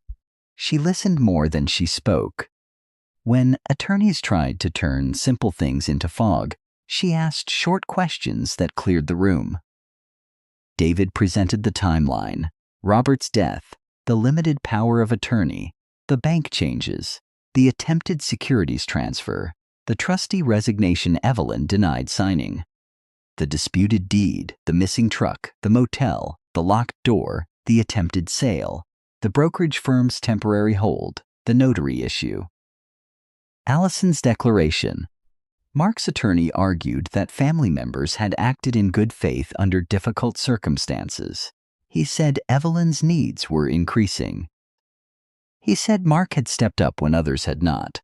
She listened more than she spoke. When attorneys tried to turn simple things into fog, she asked short questions that cleared the room. David presented the timeline: Robert's death, the limited power of attorney, the bank changes, the attempted securities transfer, the trustee resignation Evelyn denied signing, the disputed deed, the missing truck, the motel, the locked door, the attempted sale, the brokerage firm's temporary hold, the notary issue. Allison's declaration. Mark's attorney argued that family members had acted in good faith under difficult circumstances. He said Evelyn's needs were increasing. He said Mark had stepped up when others had not.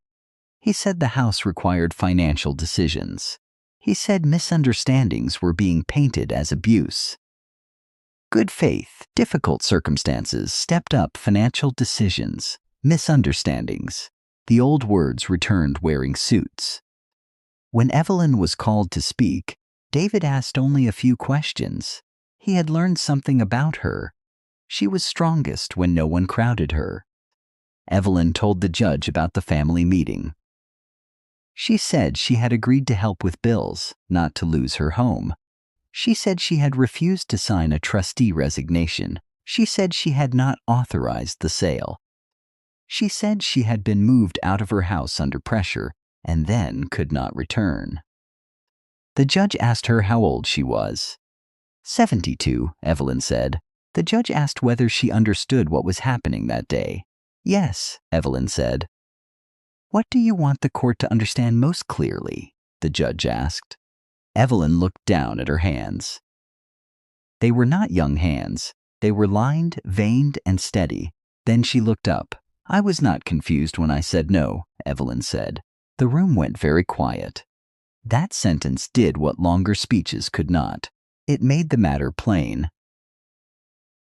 He said the house required financial decisions. He said misunderstandings were being painted as abuse. Good faith, difficult circumstances, stepped up financial decisions, misunderstandings. The old words returned wearing suits. When Evelyn was called to speak, David asked only a few questions. He had learned something about her. She was strongest when no one crowded her. Evelyn told the judge about the family meeting. She said she had agreed to help with bills, not to lose her home. She said she had refused to sign a trustee resignation. She said she had not authorized the sale. She said she had been moved out of her house under pressure and then could not return. The judge asked her how old she was. 72, Evelyn said. The judge asked whether she understood what was happening that day. Yes, Evelyn said. What do you want the court to understand most clearly? The judge asked. Evelyn looked down at her hands. They were not young hands. They were lined, veined, and steady. Then she looked up. I was not confused when I said no, Evelyn said. The room went very quiet. That sentence did what longer speeches could not. It made the matter plain.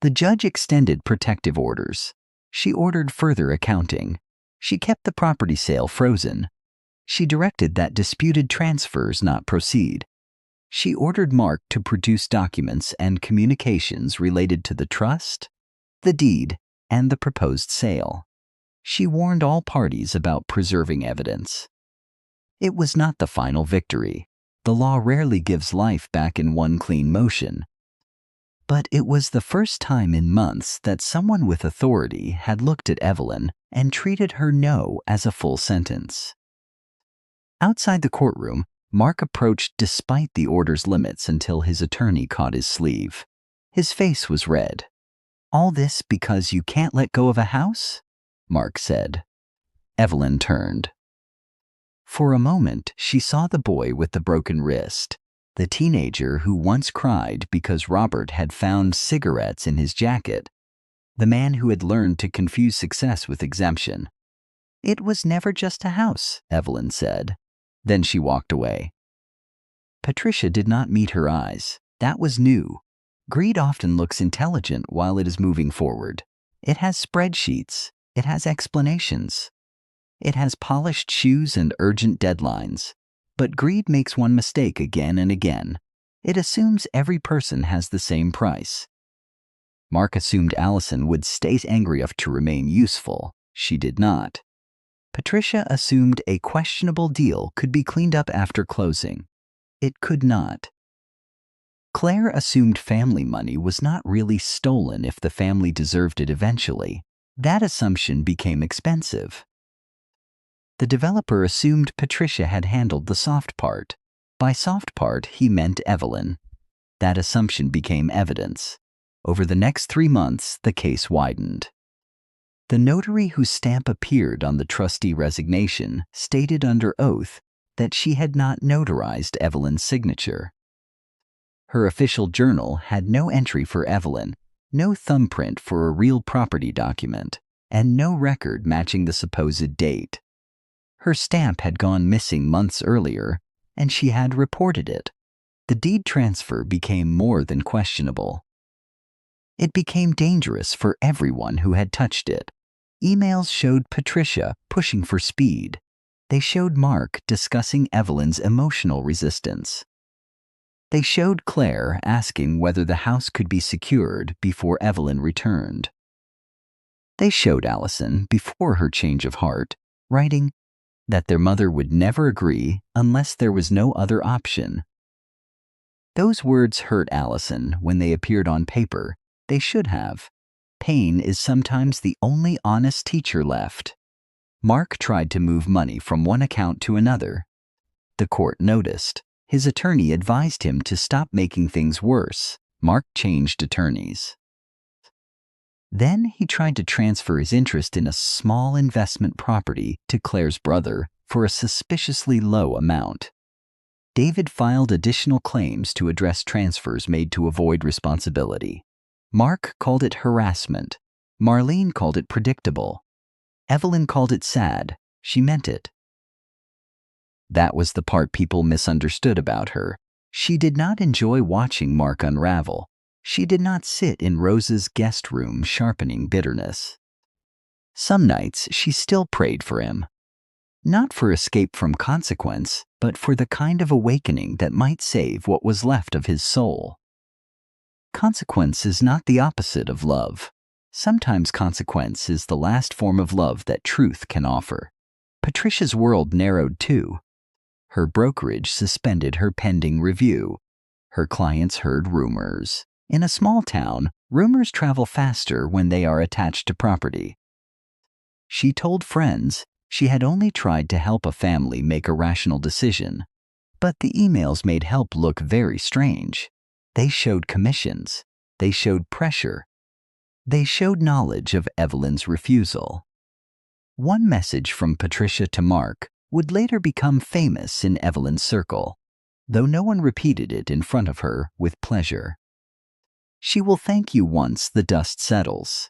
The judge extended protective orders. She ordered further accounting. She kept the property sale frozen. She directed that disputed transfers not proceed. She ordered Mark to produce documents and communications related to the trust, the deed, and the proposed sale. She warned all parties about preserving evidence. It was not the final victory. The law rarely gives life back in one clean motion. But it was the first time in months that someone with authority had looked at Evelyn and treated her no as a full sentence. Outside the courtroom, Mark approached despite the order's limits until his attorney caught his sleeve. His face was red. All this because you can't let go of a house? Mark said. Evelyn turned. For a moment, she saw the boy with the broken wrist, the teenager who once cried because Robert had found cigarettes in his jacket, the man who had learned to confuse success with exemption. It was never just a house, Evelyn said. Then she walked away. Patricia did not meet her eyes. That was new. Greed often looks intelligent while it is moving forward. It has spreadsheets. It has explanations. It has polished shoes and urgent deadlines. But greed makes one mistake again and again. It assumes every person has the same price. Mark assumed Allison would stay angry enough to remain useful. She did not. Patricia assumed a questionable deal could be cleaned up after closing. It could not. Claire assumed family money was not really stolen if the family deserved it eventually. That assumption became expensive. The developer assumed Patricia had handled the soft part. By soft part, he meant Evelyn. That assumption became evidence. Over the next 3 months, the case widened. The notary whose stamp appeared on the trustee resignation stated under oath that she had not notarized Evelyn's signature. Her official journal had no entry for Evelyn, no thumbprint for a real property document, and no record matching the supposed date. Her stamp had gone missing months earlier, and she had reported it. The deed transfer became more than questionable. It became dangerous for everyone who had touched it. Emails showed Patricia pushing for speed. They showed Mark discussing Evelyn's emotional resistance. They showed Claire asking whether the house could be secured before Evelyn returned. They showed Allison, before her change of heart, writing that their mother would never agree unless there was no other option. Those words hurt Allison when they appeared on paper. They should have. Pain is sometimes the only honest teacher left. Mark tried to move money from one account to another. The court noticed. His attorney advised him to stop making things worse. Mark changed attorneys. Then he tried to transfer his interest in a small investment property to Claire's brother for a suspiciously low amount. David filed additional claims to address transfers made to avoid responsibility. Mark called it harassment. Marlene called it predictable. Evelyn called it sad. She meant it. That was the part people misunderstood about her. She did not enjoy watching Mark unravel. She did not sit in Rose's guest room sharpening bitterness. Some nights she still prayed for him. Not for escape from consequence, but for the kind of awakening that might save what was left of his soul. Consequence is not the opposite of love. Sometimes consequence is the last form of love that truth can offer. Patricia's world narrowed too. Her brokerage suspended her pending review. Her clients heard rumors. In a small town, rumors travel faster when they are attached to property. She told friends she had only tried to help a family make a rational decision. But the emails made help look very strange. They showed commissions. They showed pressure. They showed knowledge of Evelyn's refusal. One message from Patricia to Mark would later become famous in Evelyn's circle, though no one repeated it in front of her with pleasure. She will thank you once the dust settles.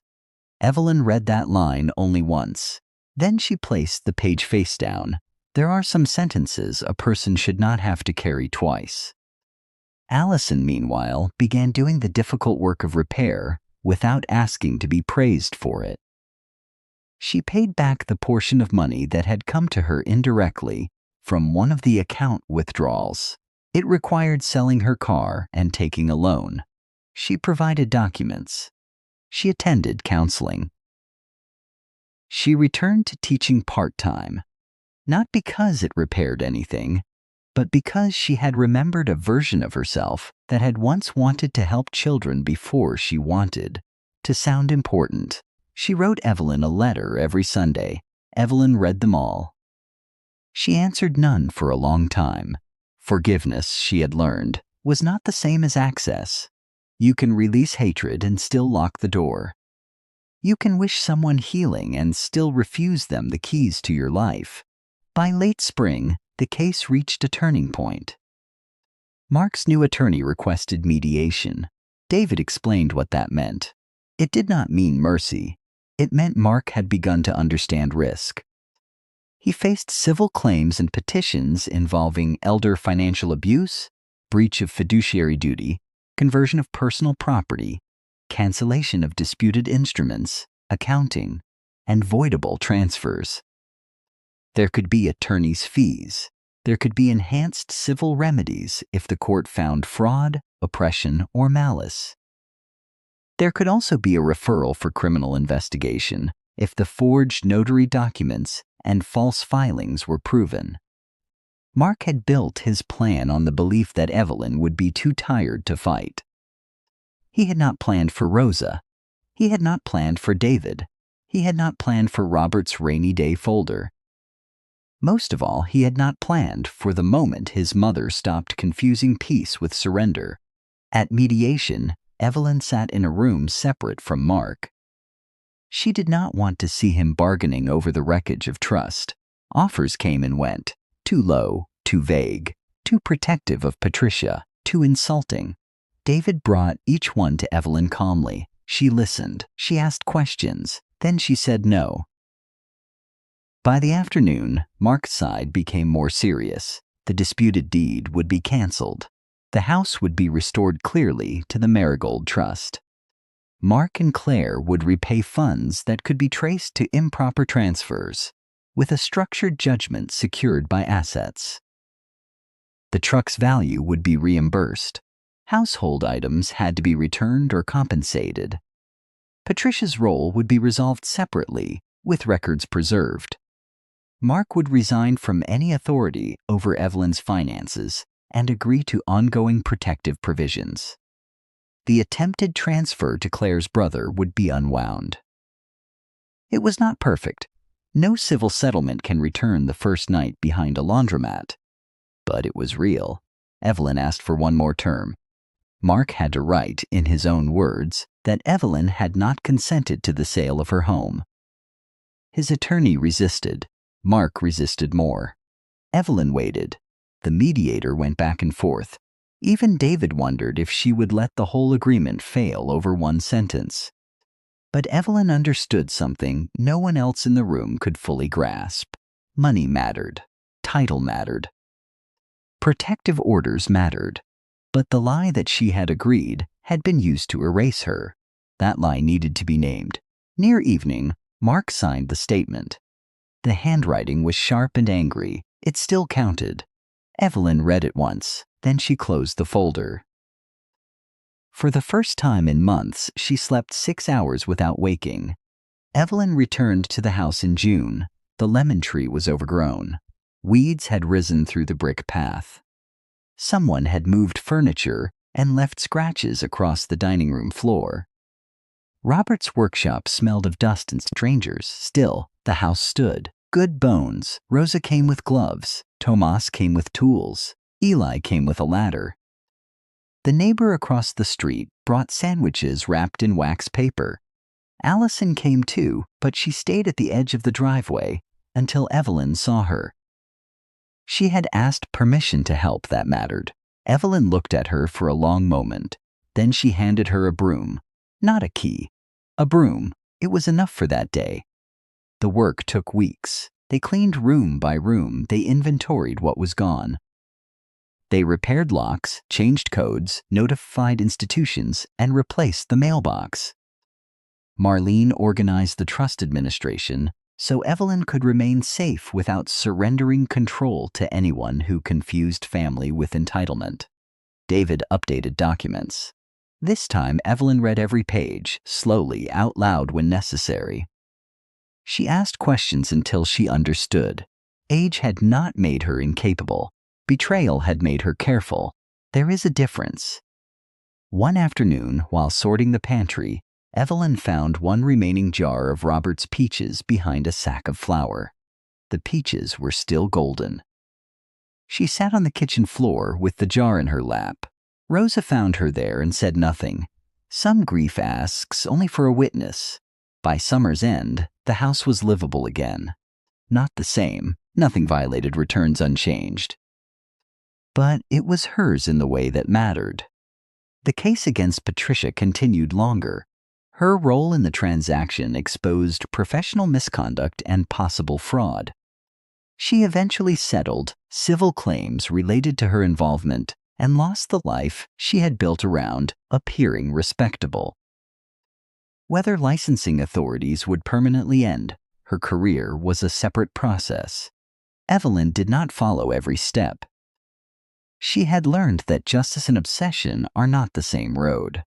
Evelyn read that line only once. Then she placed the page face down. There are some sentences a person should not have to carry twice. Allison, meanwhile, began doing the difficult work of repair without asking to be praised for it. She paid back the portion of money that had come to her indirectly from one of the account withdrawals. It required selling her car and taking a loan. She provided documents. She attended counseling. She returned to teaching part-time, not because it repaired anything, but because she had remembered a version of herself that had once wanted to help children before she wanted to sound important. She wrote Evelyn a letter every Sunday. Evelyn read them all. She answered none for a long time. Forgiveness, she had learned, was not the same as access. You can release hatred and still lock the door. You can wish someone healing and still refuse them the keys to your life. By late spring, the case reached a turning point. Mark's new attorney requested mediation. David explained what that meant. It did not mean mercy. It meant Mark had begun to understand risk. He faced civil claims and petitions involving elder financial abuse, breach of fiduciary duty, conversion of personal property, cancellation of disputed instruments, accounting, and voidable transfers. There could be attorney's fees. There could be enhanced civil remedies if the court found fraud, oppression, or malice. There could also be a referral for criminal investigation if the forged notary documents and false filings were proven. Mark had built his plan on the belief that Evelyn would be too tired to fight. He had not planned for Rosa. He had not planned for David. He had not planned for Robert's rainy day folder. Most of all, he had not planned for the moment his mother stopped confusing peace with surrender. At mediation, Evelyn sat in a room separate from Mark. She did not want to see him bargaining over the wreckage of trust. Offers came and went, too low, too vague, too protective of Patricia, too insulting. David brought each one to Evelyn calmly. She listened. She asked questions. Then she said no. By the afternoon, Mark's side became more serious. The disputed deed would be canceled. The house would be restored clearly to the Marigold Trust. Mark and Claire would repay funds that could be traced to improper transfers, with a structured judgment secured by assets. The truck's value would be reimbursed. Household items had to be returned or compensated. Patricia's role would be resolved separately, with records preserved. Mark would resign from any authority over Evelyn's finances and agree to ongoing protective provisions. The attempted transfer to Claire's brother would be unwound. It was not perfect. No civil settlement can return the first night behind a laundromat. But it was real. Evelyn asked for one more term. Mark had to write, in his own words, that Evelyn had not consented to the sale of her home. His attorney resisted. Mark resisted more. Evelyn waited. The mediator went back and forth. Even David wondered if she would let the whole agreement fail over one sentence. But Evelyn understood something no one else in the room could fully grasp. Money mattered. Title mattered. Protective orders mattered. But the lie that she had agreed had been used to erase her. That lie needed to be named. Near evening, Mark signed the statement. The handwriting was sharp and angry. It still counted. Evelyn read it once, then she closed the folder. For the first time in months, she slept 6 hours without waking. Evelyn returned to the house in June. The lemon tree was overgrown. Weeds had risen through the brick path. Someone had moved furniture and left scratches across the dining room floor. Robert's workshop smelled of dust and strangers. Still, the house stood. Good bones. Rosa came with gloves. Tomas came with tools. Eli came with a ladder. The neighbor across the street brought sandwiches wrapped in wax paper. Allison came too, but she stayed at the edge of the driveway until Evelyn saw her. She had asked permission to help that mattered. Evelyn looked at her for a long moment. Then she handed her a broom. Not a key. A broom. It was enough for that day. The work took weeks. They cleaned room by room. They inventoried what was gone. They repaired locks, changed codes, notified institutions, and replaced the mailbox. Marlene organized the trust administration so Evelyn could remain safe without surrendering control to anyone who confused family with entitlement. David updated documents. This time, Evelyn read every page, slowly, out loud when necessary. She asked questions until she understood. Age had not made her incapable. Betrayal had made her careful. There is a difference. One afternoon, while sorting the pantry, Evelyn found one remaining jar of Robert's peaches behind a sack of flour. The peaches were still golden. She sat on the kitchen floor with the jar in her lap. Rosa found her there and said nothing. Some grief asks only for a witness. By summer's end, the house was livable again. Not the same. Nothing violated returns unchanged. But it was hers in the way that mattered. The case against Patricia continued longer. Her role in the transaction exposed professional misconduct and possible fraud. She eventually settled civil claims related to her involvement and lost the life she had built around appearing respectable. Whether licensing authorities would permanently end, her career was a separate process. Evelyn did not follow every step. She had learned that justice and obsession are not the same road.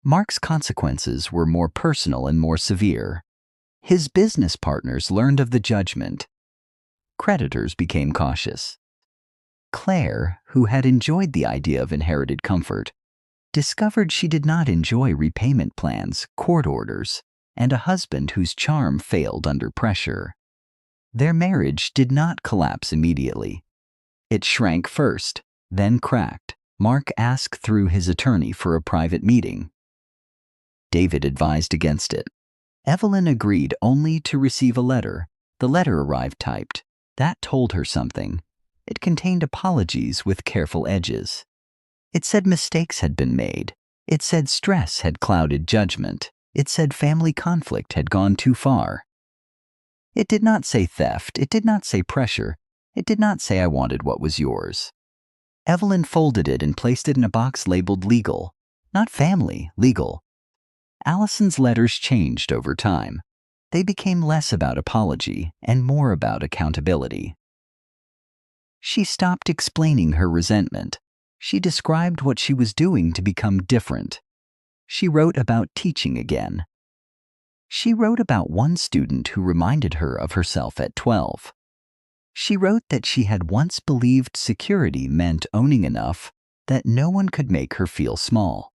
Mark's consequences were more personal and more severe. His business partners learned of the judgment. Creditors became cautious. Claire, who had enjoyed the idea of inherited comfort, discovered she did not enjoy repayment plans, court orders, and a husband whose charm failed under pressure. Their marriage did not collapse immediately. It shrank first, then cracked. Mark asked through his attorney for a private meeting. David advised against it. Evelyn agreed only to receive a letter. The letter arrived typed. That told her something. It contained apologies with careful edges. It said mistakes had been made. It said stress had clouded judgment. It said family conflict had gone too far. It did not say theft. It did not say pressure. It did not say I wanted what was yours. Evelyn folded it and placed it in a box labeled legal. Not family, legal. Allison's letters changed over time. They became less about apology and more about accountability. She stopped explaining her resentment. She described what she was doing to become different. She wrote about teaching again. She wrote about one student who reminded her of herself at 12. She wrote that she had once believed security meant owning enough that no one could make her feel small.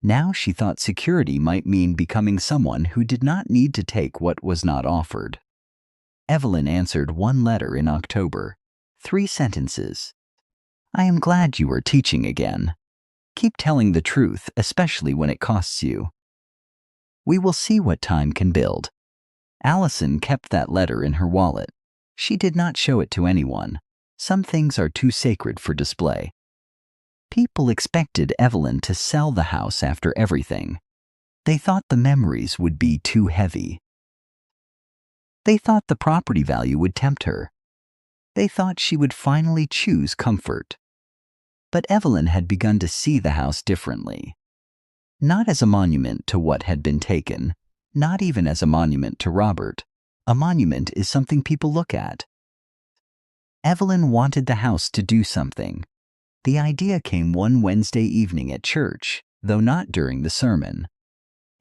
Now she thought security might mean becoming someone who did not need to take what was not offered. Evelyn answered one letter in October. 3 sentences. I am glad you are teaching again. Keep telling the truth, especially when it costs you. We will see what time can build. Allison kept that letter in her wallet. She did not show it to anyone. Some things are too sacred for display. People expected Evelyn to sell the house after everything. They thought the memories would be too heavy. They thought the property value would tempt her. They thought she would finally choose comfort. But Evelyn had begun to see the house differently. Not as a monument to what had been taken, not even as a monument to Robert. A monument is something people look at. Evelyn wanted the house to do something. The idea came one Wednesday evening at church, though not during the sermon.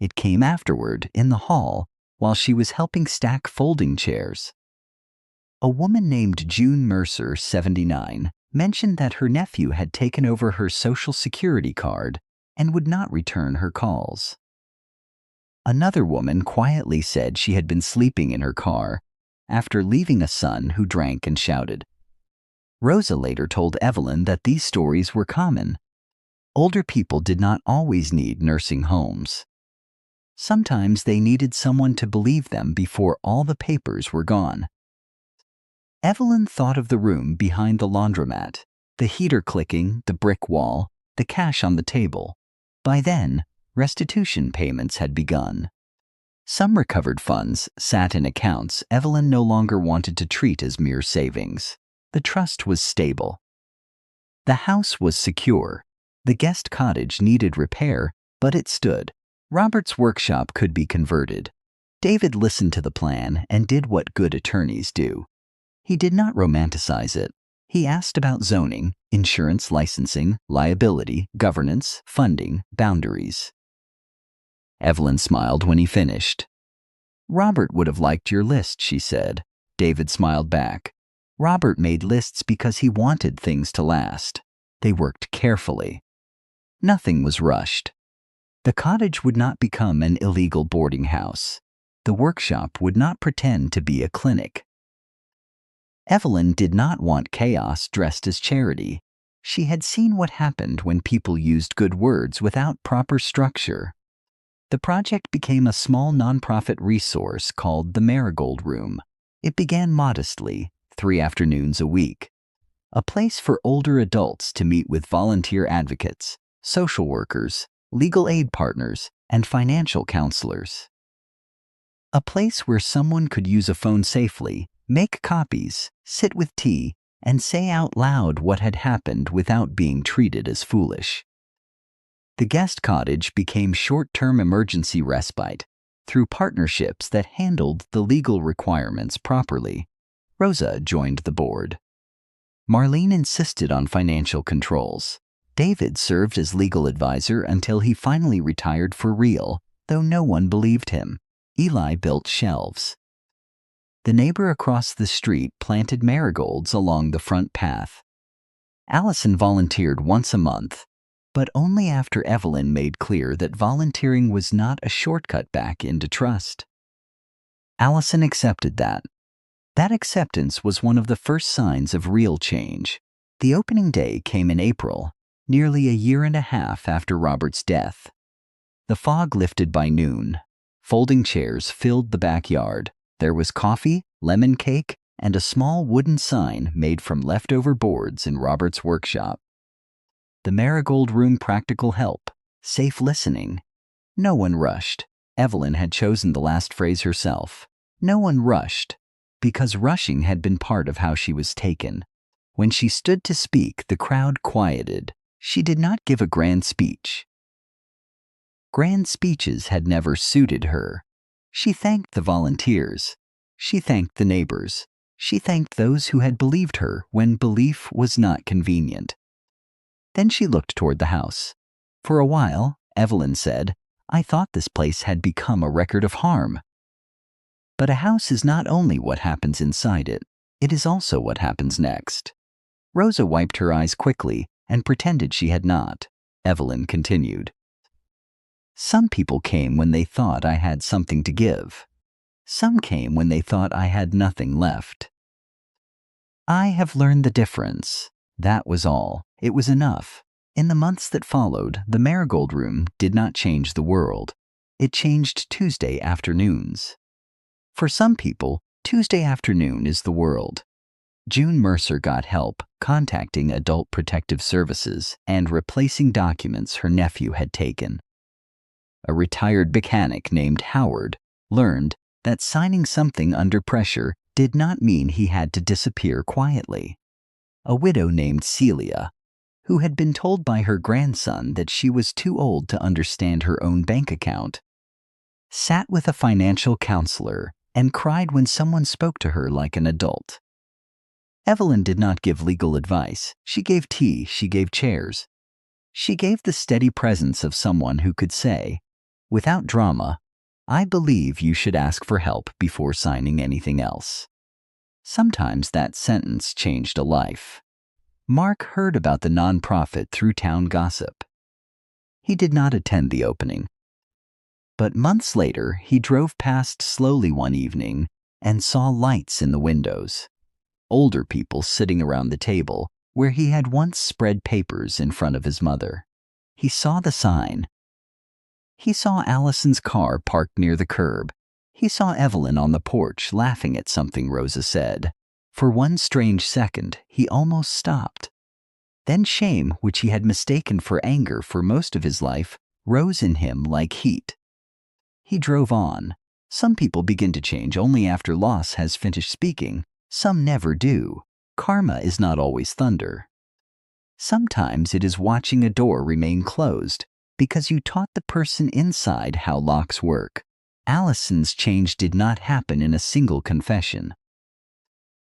It came afterward, in the hall, while she was helping stack folding chairs. A woman named June Mercer, 79, mentioned that her nephew had taken over her Social Security card and would not return her calls. Another woman quietly said she had been sleeping in her car after leaving a son who drank and shouted. Rosa later told Evelyn that these stories were common. Older people did not always need nursing homes. Sometimes they needed someone to believe them before all the papers were gone. Evelyn thought of the room behind the laundromat, the heater clicking, the brick wall, the cash on the table. By then, restitution payments had begun. Some recovered funds sat in accounts Evelyn no longer wanted to treat as mere savings. The trust was stable. The house was secure. The guest cottage needed repair, but it stood. Robert's workshop could be converted. David listened to the plan and did what good attorneys do. He did not romanticize it. He asked about zoning, insurance licensing, liability, governance, funding, boundaries. Evelyn smiled when he finished. Robert would have liked your list, she said. David smiled back. Robert made lists because he wanted things to last. They worked carefully. Nothing was rushed. The cottage would not become an illegal boarding house. The workshop would not pretend to be a clinic. Evelyn did not want chaos dressed as charity. She had seen what happened when people used good words without proper structure. The project became a small nonprofit resource called the Marigold Room. It began modestly, 3 afternoons a week. A place for older adults to meet with volunteer advocates, social workers, legal aid partners, and financial counselors. A place where someone could use a phone safely, make copies, sit with tea, and say out loud what had happened without being treated as foolish. The guest cottage became short-term emergency respite through partnerships that handled the legal requirements properly. Rosa joined the board. Marlene insisted on financial controls. David served as legal advisor until he finally retired for real, though no one believed him. Eli built shelves. The neighbor across the street planted marigolds along the front path. Allison volunteered once a month, but only after Evelyn made clear that volunteering was not a shortcut back into trust. Allison accepted that. That acceptance was one of the first signs of real change. The opening day came in April, nearly a year and a half after Robert's death. The fog lifted by noon. Folding chairs filled the backyard. There was coffee, lemon cake, and a small wooden sign made from leftover boards in Robert's workshop. The Marigold Room practical help, safe listening. No one rushed. Evelyn had chosen the last phrase herself. No one rushed, because rushing had been part of how she was taken. When she stood to speak, the crowd quieted. She did not give a grand speech. Grand speeches had never suited her. She thanked the volunteers. She thanked the neighbors. She thanked those who had believed her when belief was not convenient. Then she looked toward the house. For a while, Evelyn said, "I thought this place had become a record of harm." But a house is not only what happens inside it, it is also what happens next. Rosa wiped her eyes quickly and pretended she had not. Evelyn continued. Some people came when they thought I had something to give. Some came when they thought I had nothing left. I have learned the difference. That was all. It was enough. In the months that followed, the Marigold Room did not change the world. It changed Tuesday afternoons. For some people, Tuesday afternoon is the world. June Mercer got help contacting Adult Protective Services and replacing documents her nephew had taken. A retired mechanic named Howard learned that signing something under pressure did not mean he had to disappear quietly. A widow named Celia, who had been told by her grandson that she was too old to understand her own bank account, sat with a financial counselor and cried when someone spoke to her like an adult. Evelyn did not give legal advice. She gave tea, she gave chairs. She gave the steady presence of someone who could say, without drama, "I believe you should ask for help before signing anything else." Sometimes that sentence changed a life. Mark heard about the nonprofit through town gossip. He did not attend the opening. But months later, he drove past slowly one evening and saw lights in the windows. Older people sitting around the table where he had once spread papers in front of his mother. He saw the sign. He saw Allison's car parked near the curb. He saw Evelyn on the porch laughing at something Rosa said. For one strange second, he almost stopped. Then shame, which he had mistaken for anger for most of his life, rose in him like heat. He drove on. Some people begin to change only after loss has finished speaking. Some never do. Karma is not always thunder. Sometimes it is watching a door remain closed because you taught the person inside how locks work. Allison's change did not happen in a single confession.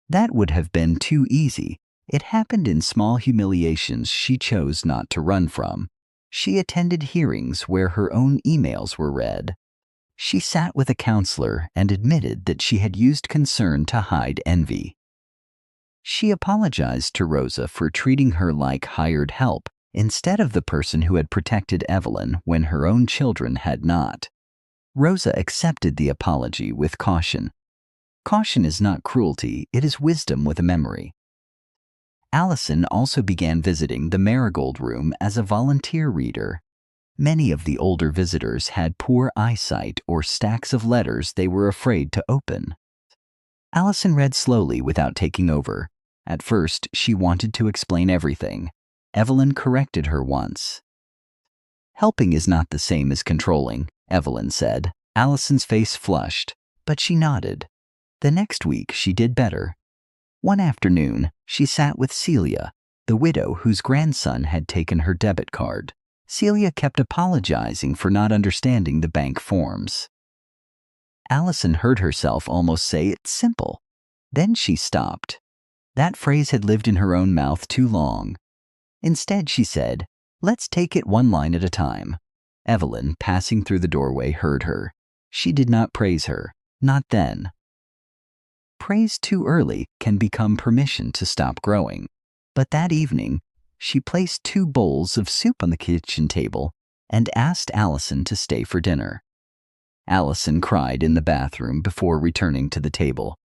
That would have been too easy. It happened in small humiliations she chose not to run from. She attended hearings where her own emails were read. She sat with a counselor and admitted that she had used concern to hide envy. She apologized to Rosa for treating her like hired help instead of the person who had protected Evelyn when her own children had not. Rosa accepted the apology with caution. Caution is not cruelty, it is wisdom with a memory. Allison also began visiting the Marigold Room as a volunteer reader. Many of the older visitors had poor eyesight or stacks of letters they were afraid to open. Allison read slowly without taking over. At first, she wanted to explain everything. Evelyn corrected her once. "Helping is not the same as controlling," Evelyn said. Allison's face flushed, but she nodded. The next week, she did better. One afternoon, she sat with Celia, the widow whose grandson had taken her debit card. Celia kept apologizing for not understanding the bank forms. Allison heard herself almost say, "It's simple." Then she stopped. That phrase had lived in her own mouth too long. Instead, she said, "Let's take it one line at a time." Evelyn, passing through the doorway, heard her. She did not praise her. Not then. Praise too early can become permission to stop growing. But that evening, she placed 2 bowls of soup on the kitchen table and asked Allison to stay for dinner. Allison cried in the bathroom before returning to the table.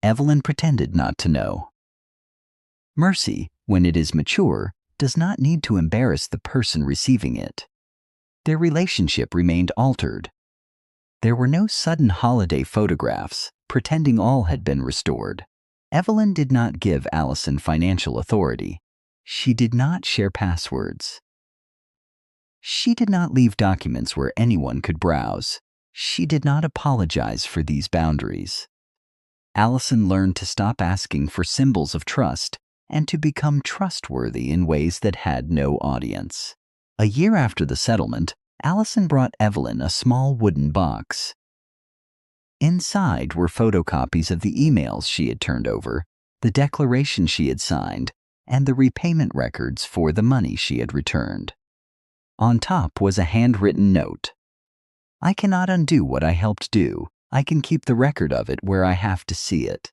Evelyn pretended not to know. Mercy, when it is mature, does not need to embarrass the person receiving it. Their relationship remained altered. There were no sudden holiday photographs, pretending all had been restored. Evelyn did not give Allison financial authority. She did not share passwords. She did not leave documents where anyone could browse. She did not apologize for these boundaries. Allison learned to stop asking for symbols of trust and to become trustworthy in ways that had no audience. A year after the settlement, Allison brought Evelyn a small wooden box. Inside were photocopies of the emails she had turned over, the declaration she had signed, and the repayment records for the money she had returned. On top was a handwritten note. "I cannot undo what I helped do. I can keep the record of it where I have to see it.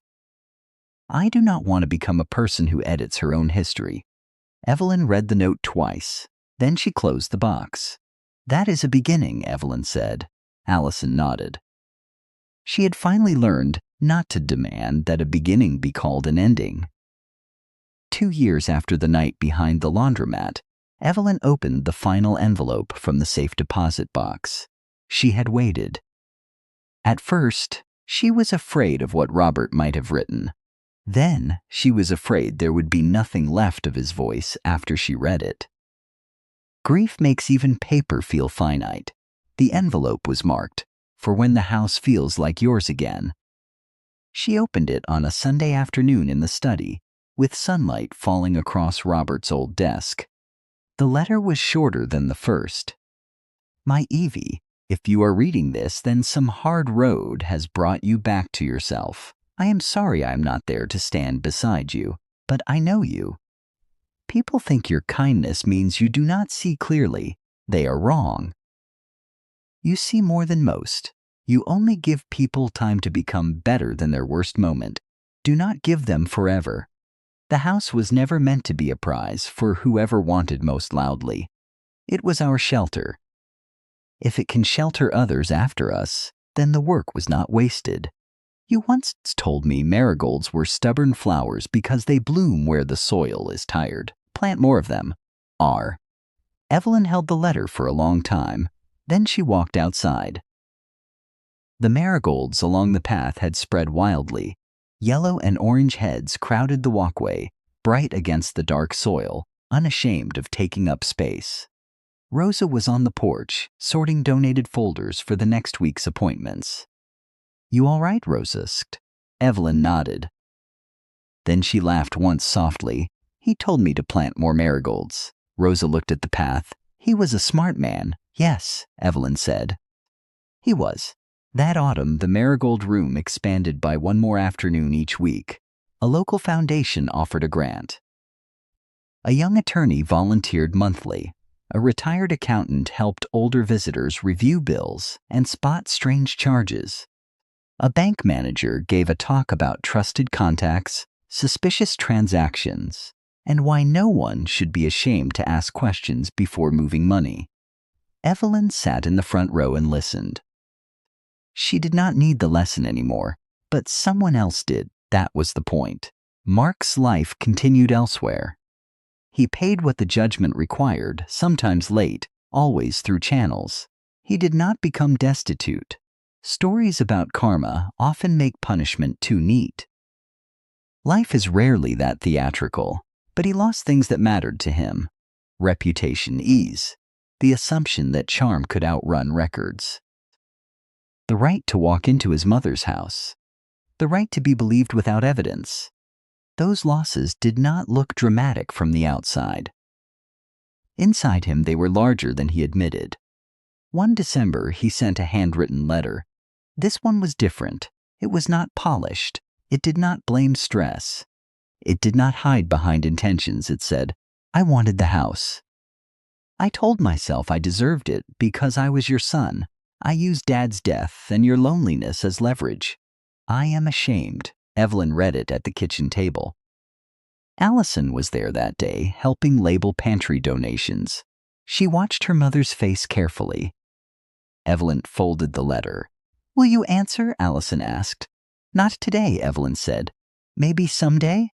I do not want to become a person who edits her own history." Evelyn read the note twice. Then she closed the box. "That is a beginning," Evelyn said. Allison nodded. She had finally learned not to demand that a beginning be called an ending. 2 years after the night behind the laundromat, Evelyn opened the final envelope from the safe deposit box. She had waited. At first, she was afraid of what Robert might have written. Then, she was afraid there would be nothing left of his voice after she read it. Grief makes even paper feel finite. The envelope was marked, "For when the house feels like yours again." She opened it on a Sunday afternoon in the study, with sunlight falling across Robert's old desk. The letter was shorter than the first. "My Evie, if you are reading this, then some hard road has brought you back to yourself. I am sorry I am not there to stand beside you, but I know you. People think your kindness means you do not see clearly. They are wrong. You see more than most. You only give people time to become better than their worst moment. Do not give them forever. The house was never meant to be a prize for whoever wanted most loudly. It was our shelter. If it can shelter others after us, then the work was not wasted. You once told me marigolds were stubborn flowers because they bloom where the soil is tired. Plant more of them. R." Evelyn held the letter for a long time. Then she walked outside. The marigolds along the path had spread wildly. Yellow and orange heads crowded the walkway, bright against the dark soil, unashamed of taking up space. Rosa was on the porch, sorting donated folders for the next week's appointments. "You all right, Rosa?" Evelyn nodded. Then she laughed once softly. "He told me to plant more marigolds." Rosa looked at the path. "He was a smart man." "Yes," Evelyn said. "He was." That autumn, the marigold room expanded by one more afternoon each week. A local foundation offered a grant. A young attorney volunteered monthly. A retired accountant helped older visitors review bills and spot strange charges. A bank manager gave a talk about trusted contacts, suspicious transactions, and why no one should be ashamed to ask questions before moving money. Evelyn sat in the front row and listened. She did not need the lesson anymore, but someone else did. That was the point. Mark's life continued elsewhere. He paid what the judgment required, sometimes late, always through channels. He did not become destitute. Stories about karma often make punishment too neat. Life is rarely that theatrical, but he lost things that mattered to him. Reputation, ease, the assumption that charm could outrun records. The right to walk into his mother's house. The right to be believed without evidence. Those losses did not look dramatic from the outside. Inside him, they were larger than he admitted. One December, he sent a handwritten letter. This one was different. It was not polished. It did not blame stress. It did not hide behind intentions. It said, "I wanted the house. I told myself I deserved it because I was your son. I used Dad's death and your loneliness as leverage. I am ashamed." Evelyn read it at the kitchen table. Allison was there that day, helping label pantry donations. She watched her mother's face carefully. Evelyn folded the letter. "Will you answer?" Allison asked. "Not today," Evelyn said. "Maybe someday?"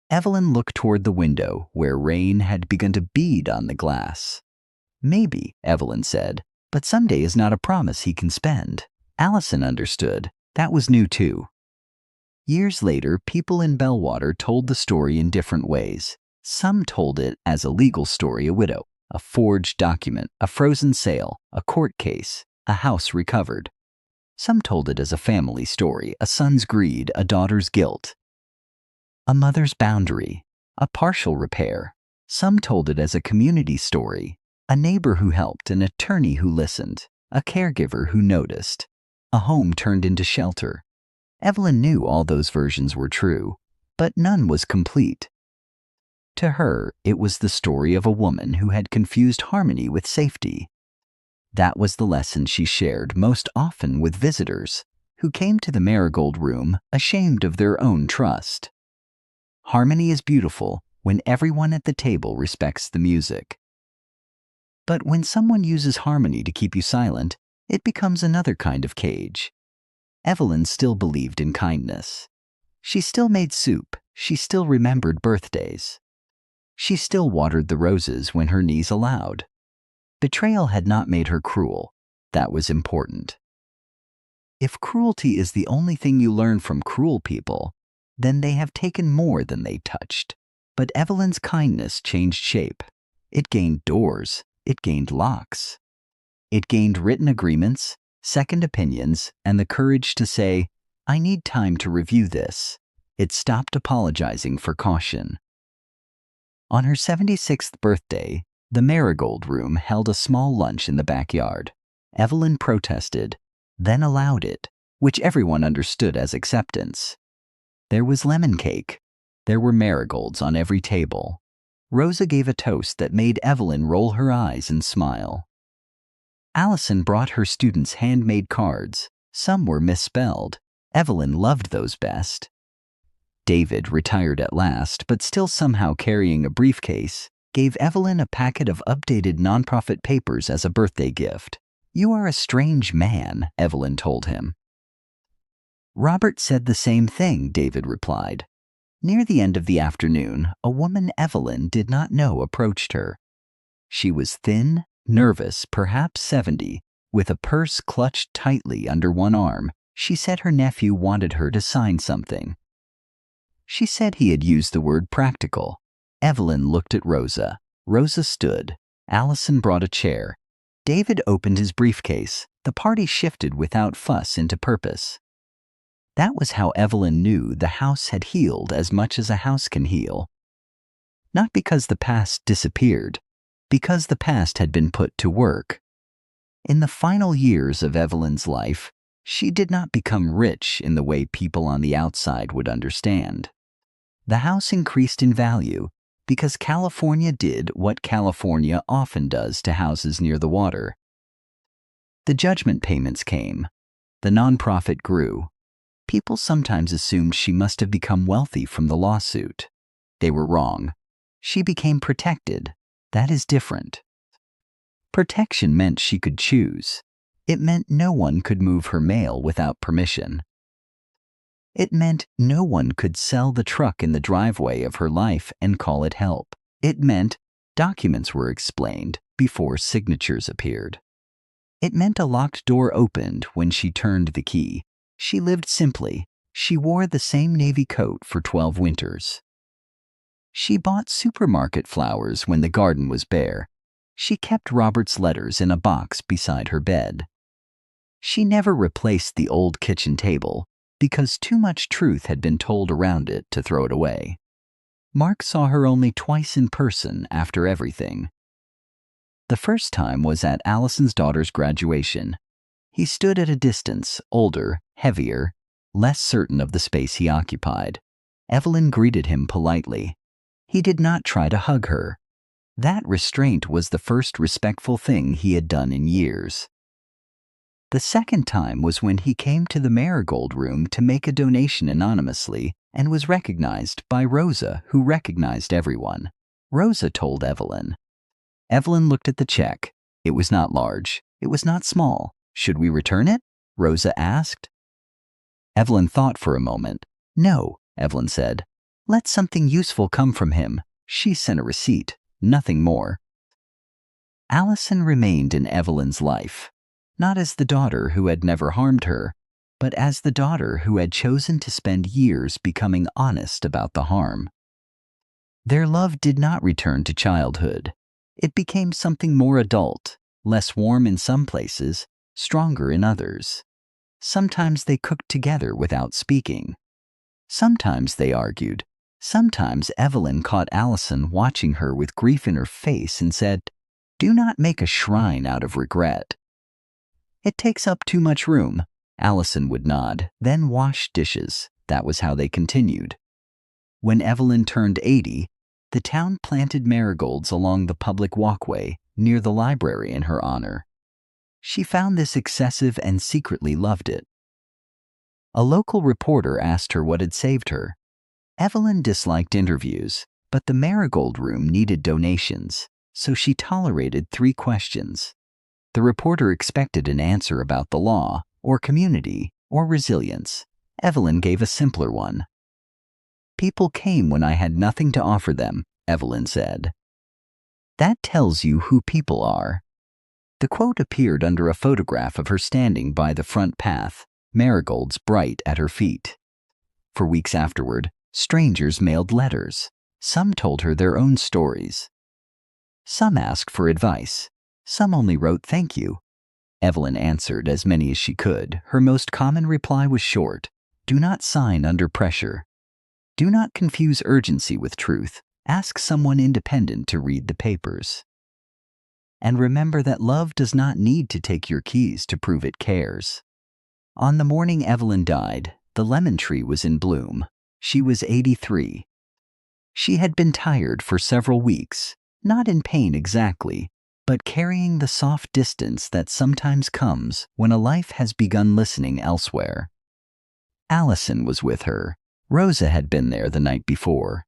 Evelyn looked toward the window, where rain had begun to bead on the glass. "Maybe," Evelyn said, "but someday is not a promise he can spend." Allison understood. That was new too. Years later, people in Bellwater told the story in different ways. Some told it as a legal story, a widow, a forged document, a frozen sale, a court case, a house recovered. Some told it as a family story, a son's greed, a daughter's guilt, a mother's boundary. a partial repair. Some told it as a community story, a neighbor who helped, an attorney who listened, a caregiver who noticed, a home turned into shelter. Evelyn knew all those versions were true, but none was complete. To her, it was the story of a woman who had confused harmony with safety. That was the lesson she shared most often with visitors who came to the Marigold Room ashamed of their own trust. Harmony is beautiful when everyone at the table respects the music. But when someone uses harmony to keep you silent, it becomes another kind of cage. Evelyn still believed in kindness. She still made soup. She still remembered birthdays. She still watered the roses when her knees allowed. Betrayal had not made her cruel. That was important. If cruelty is the only thing you learn from cruel people, then they have taken more than they touched. But Evelyn's kindness changed shape. It gained doors. It gained locks. It gained written agreements, second opinions, and the courage to say, "I need time to review this." It stopped apologizing for caution. On her 76th birthday, the Marigold Room held a small lunch in the backyard. Evelyn protested, then allowed it, which everyone understood as acceptance. There was lemon cake. There were marigolds on every table. Rosa gave a toast that made Evelyn roll her eyes and smile. Allison brought her students handmade cards. Some were misspelled. Evelyn loved those best. David, retired at last, but still somehow carrying a briefcase, gave Evelyn a packet of updated nonprofit papers as a birthday gift. "You are a strange man," Evelyn told him. Robert said the same thing, David replied. Near the end of the afternoon, a woman Evelyn did not know approached her. She was thin, nervous, perhaps 70, with a purse clutched tightly under one arm. She said her nephew wanted her to sign something. She said he had used the word practical. Evelyn looked at Rosa. Rosa stood. Allison brought a chair. David opened his briefcase. The party shifted without fuss into purpose. That was how Evelyn knew the house had healed as much as a house can heal. Not because the past disappeared, because the past had been put to work. In the final years of Evelyn's life, she did not become rich in the way people on the outside would understand. The house increased in value because California did what California often does to houses near the water. The judgment payments came. The nonprofit grew. People sometimes assumed she must have become wealthy from the lawsuit. They were wrong. She became protected. That is different. Protection meant she could choose. It meant no one could move her mail without permission. It meant no one could sell the truck in the driveway of her life and call it help. It meant documents were explained before signatures appeared. It meant a locked door opened when she turned the key. She lived simply. She wore the same navy coat for 12 winters. She bought supermarket flowers when the garden was bare. She kept Robert's letters in a box beside her bed. She never replaced the old kitchen table because too much truth had been told around it to throw it away. Mark saw her only twice in person after everything. The first time was at Allison's daughter's graduation. He stood at a distance, older, heavier, less certain of the space he occupied. Evelyn greeted him politely. He did not try to hug her. That restraint was the first respectful thing he had done in years. The second time was when he came to the Marigold Room to make a donation anonymously and was recognized by Rosa, who recognized everyone. Rosa told Evelyn. Evelyn looked at the check. It was not large. It was not small. "Should we return it?" Rosa asked. Evelyn thought for a moment. "No," Evelyn said. "Let something useful come from him." She sent a receipt, nothing more. Allison remained in Evelyn's life, not as the daughter who had never harmed her, but as the daughter who had chosen to spend years becoming honest about the harm. Their love did not return to childhood. It became something more adult, less warm in some places, stronger in others. Sometimes they cooked together without speaking. Sometimes they argued. Sometimes Evelyn caught Allison watching her with grief in her face and said, "Do not make a shrine out of regret." "It takes up too much room," Allison would nod, then wash dishes. That was how they continued. When Evelyn turned 80, the town planted marigolds along the public walkway near the library in her honor. She found this excessive and secretly loved it. A local reporter asked her what had saved her. Evelyn disliked interviews, but the marigold room needed donations, so she tolerated 3 questions. The reporter expected an answer about the law, or community, or resilience. Evelyn gave a simpler one. "People came when I had nothing to offer them," Evelyn said. That tells you who people are. The quote appeared under a photograph of her standing by the front path, marigolds bright at her feet. For weeks afterward, strangers mailed letters. Some told her their own stories. Some asked for advice. Some only wrote thank you. Evelyn answered as many as she could. Her most common reply was short: "Do not sign under pressure. Do not confuse urgency with truth. Ask someone independent to read the papers. And remember that love does not need to take your keys to prove it cares." On the morning Evelyn died, the lemon tree was in bloom. She was 83. She had been tired for several weeks, not in pain exactly, but carrying the soft distance that sometimes comes when a life has begun listening elsewhere. Allison was with her. Rosa had been there the night before.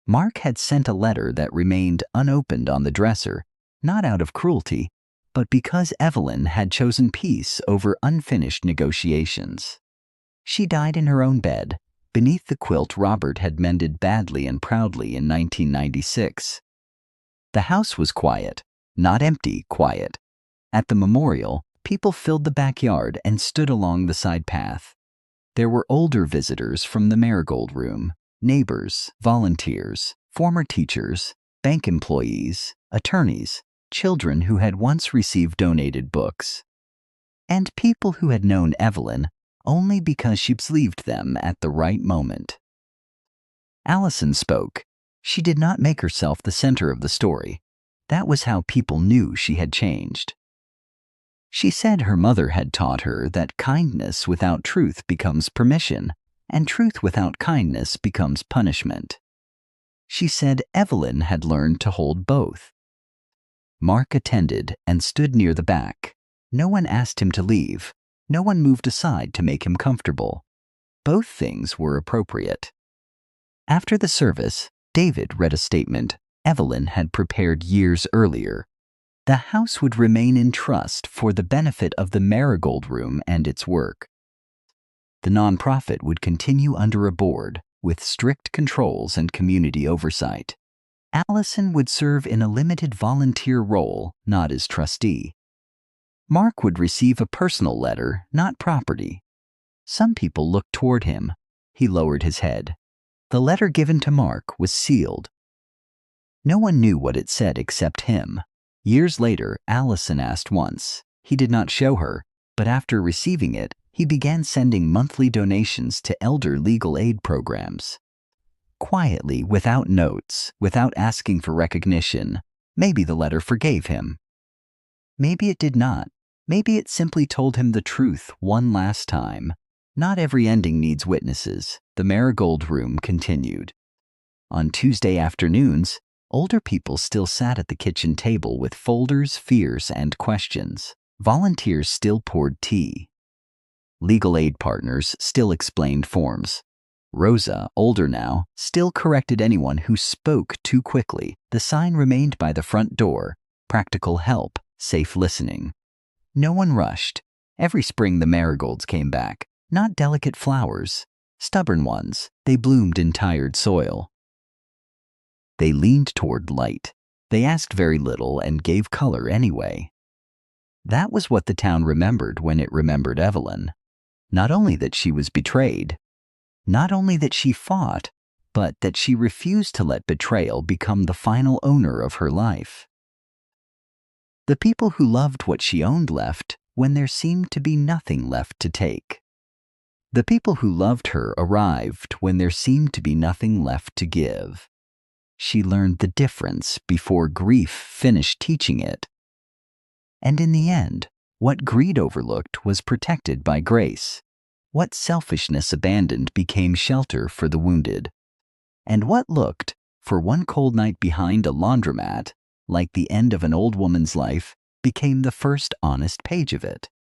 Mark had sent a letter that remained unopened on the dresser, not out of cruelty, but because Evelyn had chosen peace over unfinished negotiations. She died in her own bed, beneath the quilt Robert had mended badly and proudly in 1996. The house was quiet, not empty, quiet. At the memorial, people filled the backyard and stood along the side path. There were older visitors from the marigold room, neighbors, volunteers, former teachers, bank employees, attorneys, children who had once received donated books, and people who had known Evelyn only because she believed them at the right moment. Allison spoke. She did not make herself the center of the story. That was how people knew she had changed. She said her mother had taught her that kindness without truth becomes permission, and truth without kindness becomes punishment. She said Evelyn had learned to hold both. Mark attended and stood near the back. No one asked him to leave. No one moved aside to make him comfortable. Both things were appropriate. After the service, David read a statement Evelyn had prepared years earlier. The house would remain in trust for the benefit of the Marigold Room and its work. The nonprofit would continue under a board with strict controls and community oversight. Allison would serve in a limited volunteer role, not as trustee. Mark would receive a personal letter, not property. Some people looked toward him. He lowered his head. The letter given to Mark was sealed. No one knew what it said except him. Years later, Allison asked once. He did not show her, but after receiving it, he began sending monthly donations to elder legal aid programs. Quietly, without notes, without asking for recognition. Maybe the letter forgave him. Maybe it did not. Maybe it simply told him the truth one last time. Not every ending needs witnesses. The Marigold Room continued. On Tuesday afternoons, older people still sat at the kitchen table with folders, fears, and questions. Volunteers still poured tea. Legal aid partners still explained forms. Rosa, older now, still corrected anyone who spoke too quickly. The sign remained by the front door: practical help, safe listening. No one rushed. Every spring the marigolds came back, not delicate flowers, stubborn ones. They bloomed in tired soil. They leaned toward light. They asked very little and gave color anyway. That was what the town remembered when it remembered Evelyn. Not only that she was betrayed, not only that she fought, but that she refused to let betrayal become the final owner of her life. The people who loved what she owned left when there seemed to be nothing left to take. The people who loved her arrived when there seemed to be nothing left to give. She learned the difference before grief finished teaching it. And in the end, what greed overlooked was protected by grace. What selfishness abandoned became shelter for the wounded. And what looked, for one cold night behind a laundromat, like the end of an old woman's life, became the first honest page of it.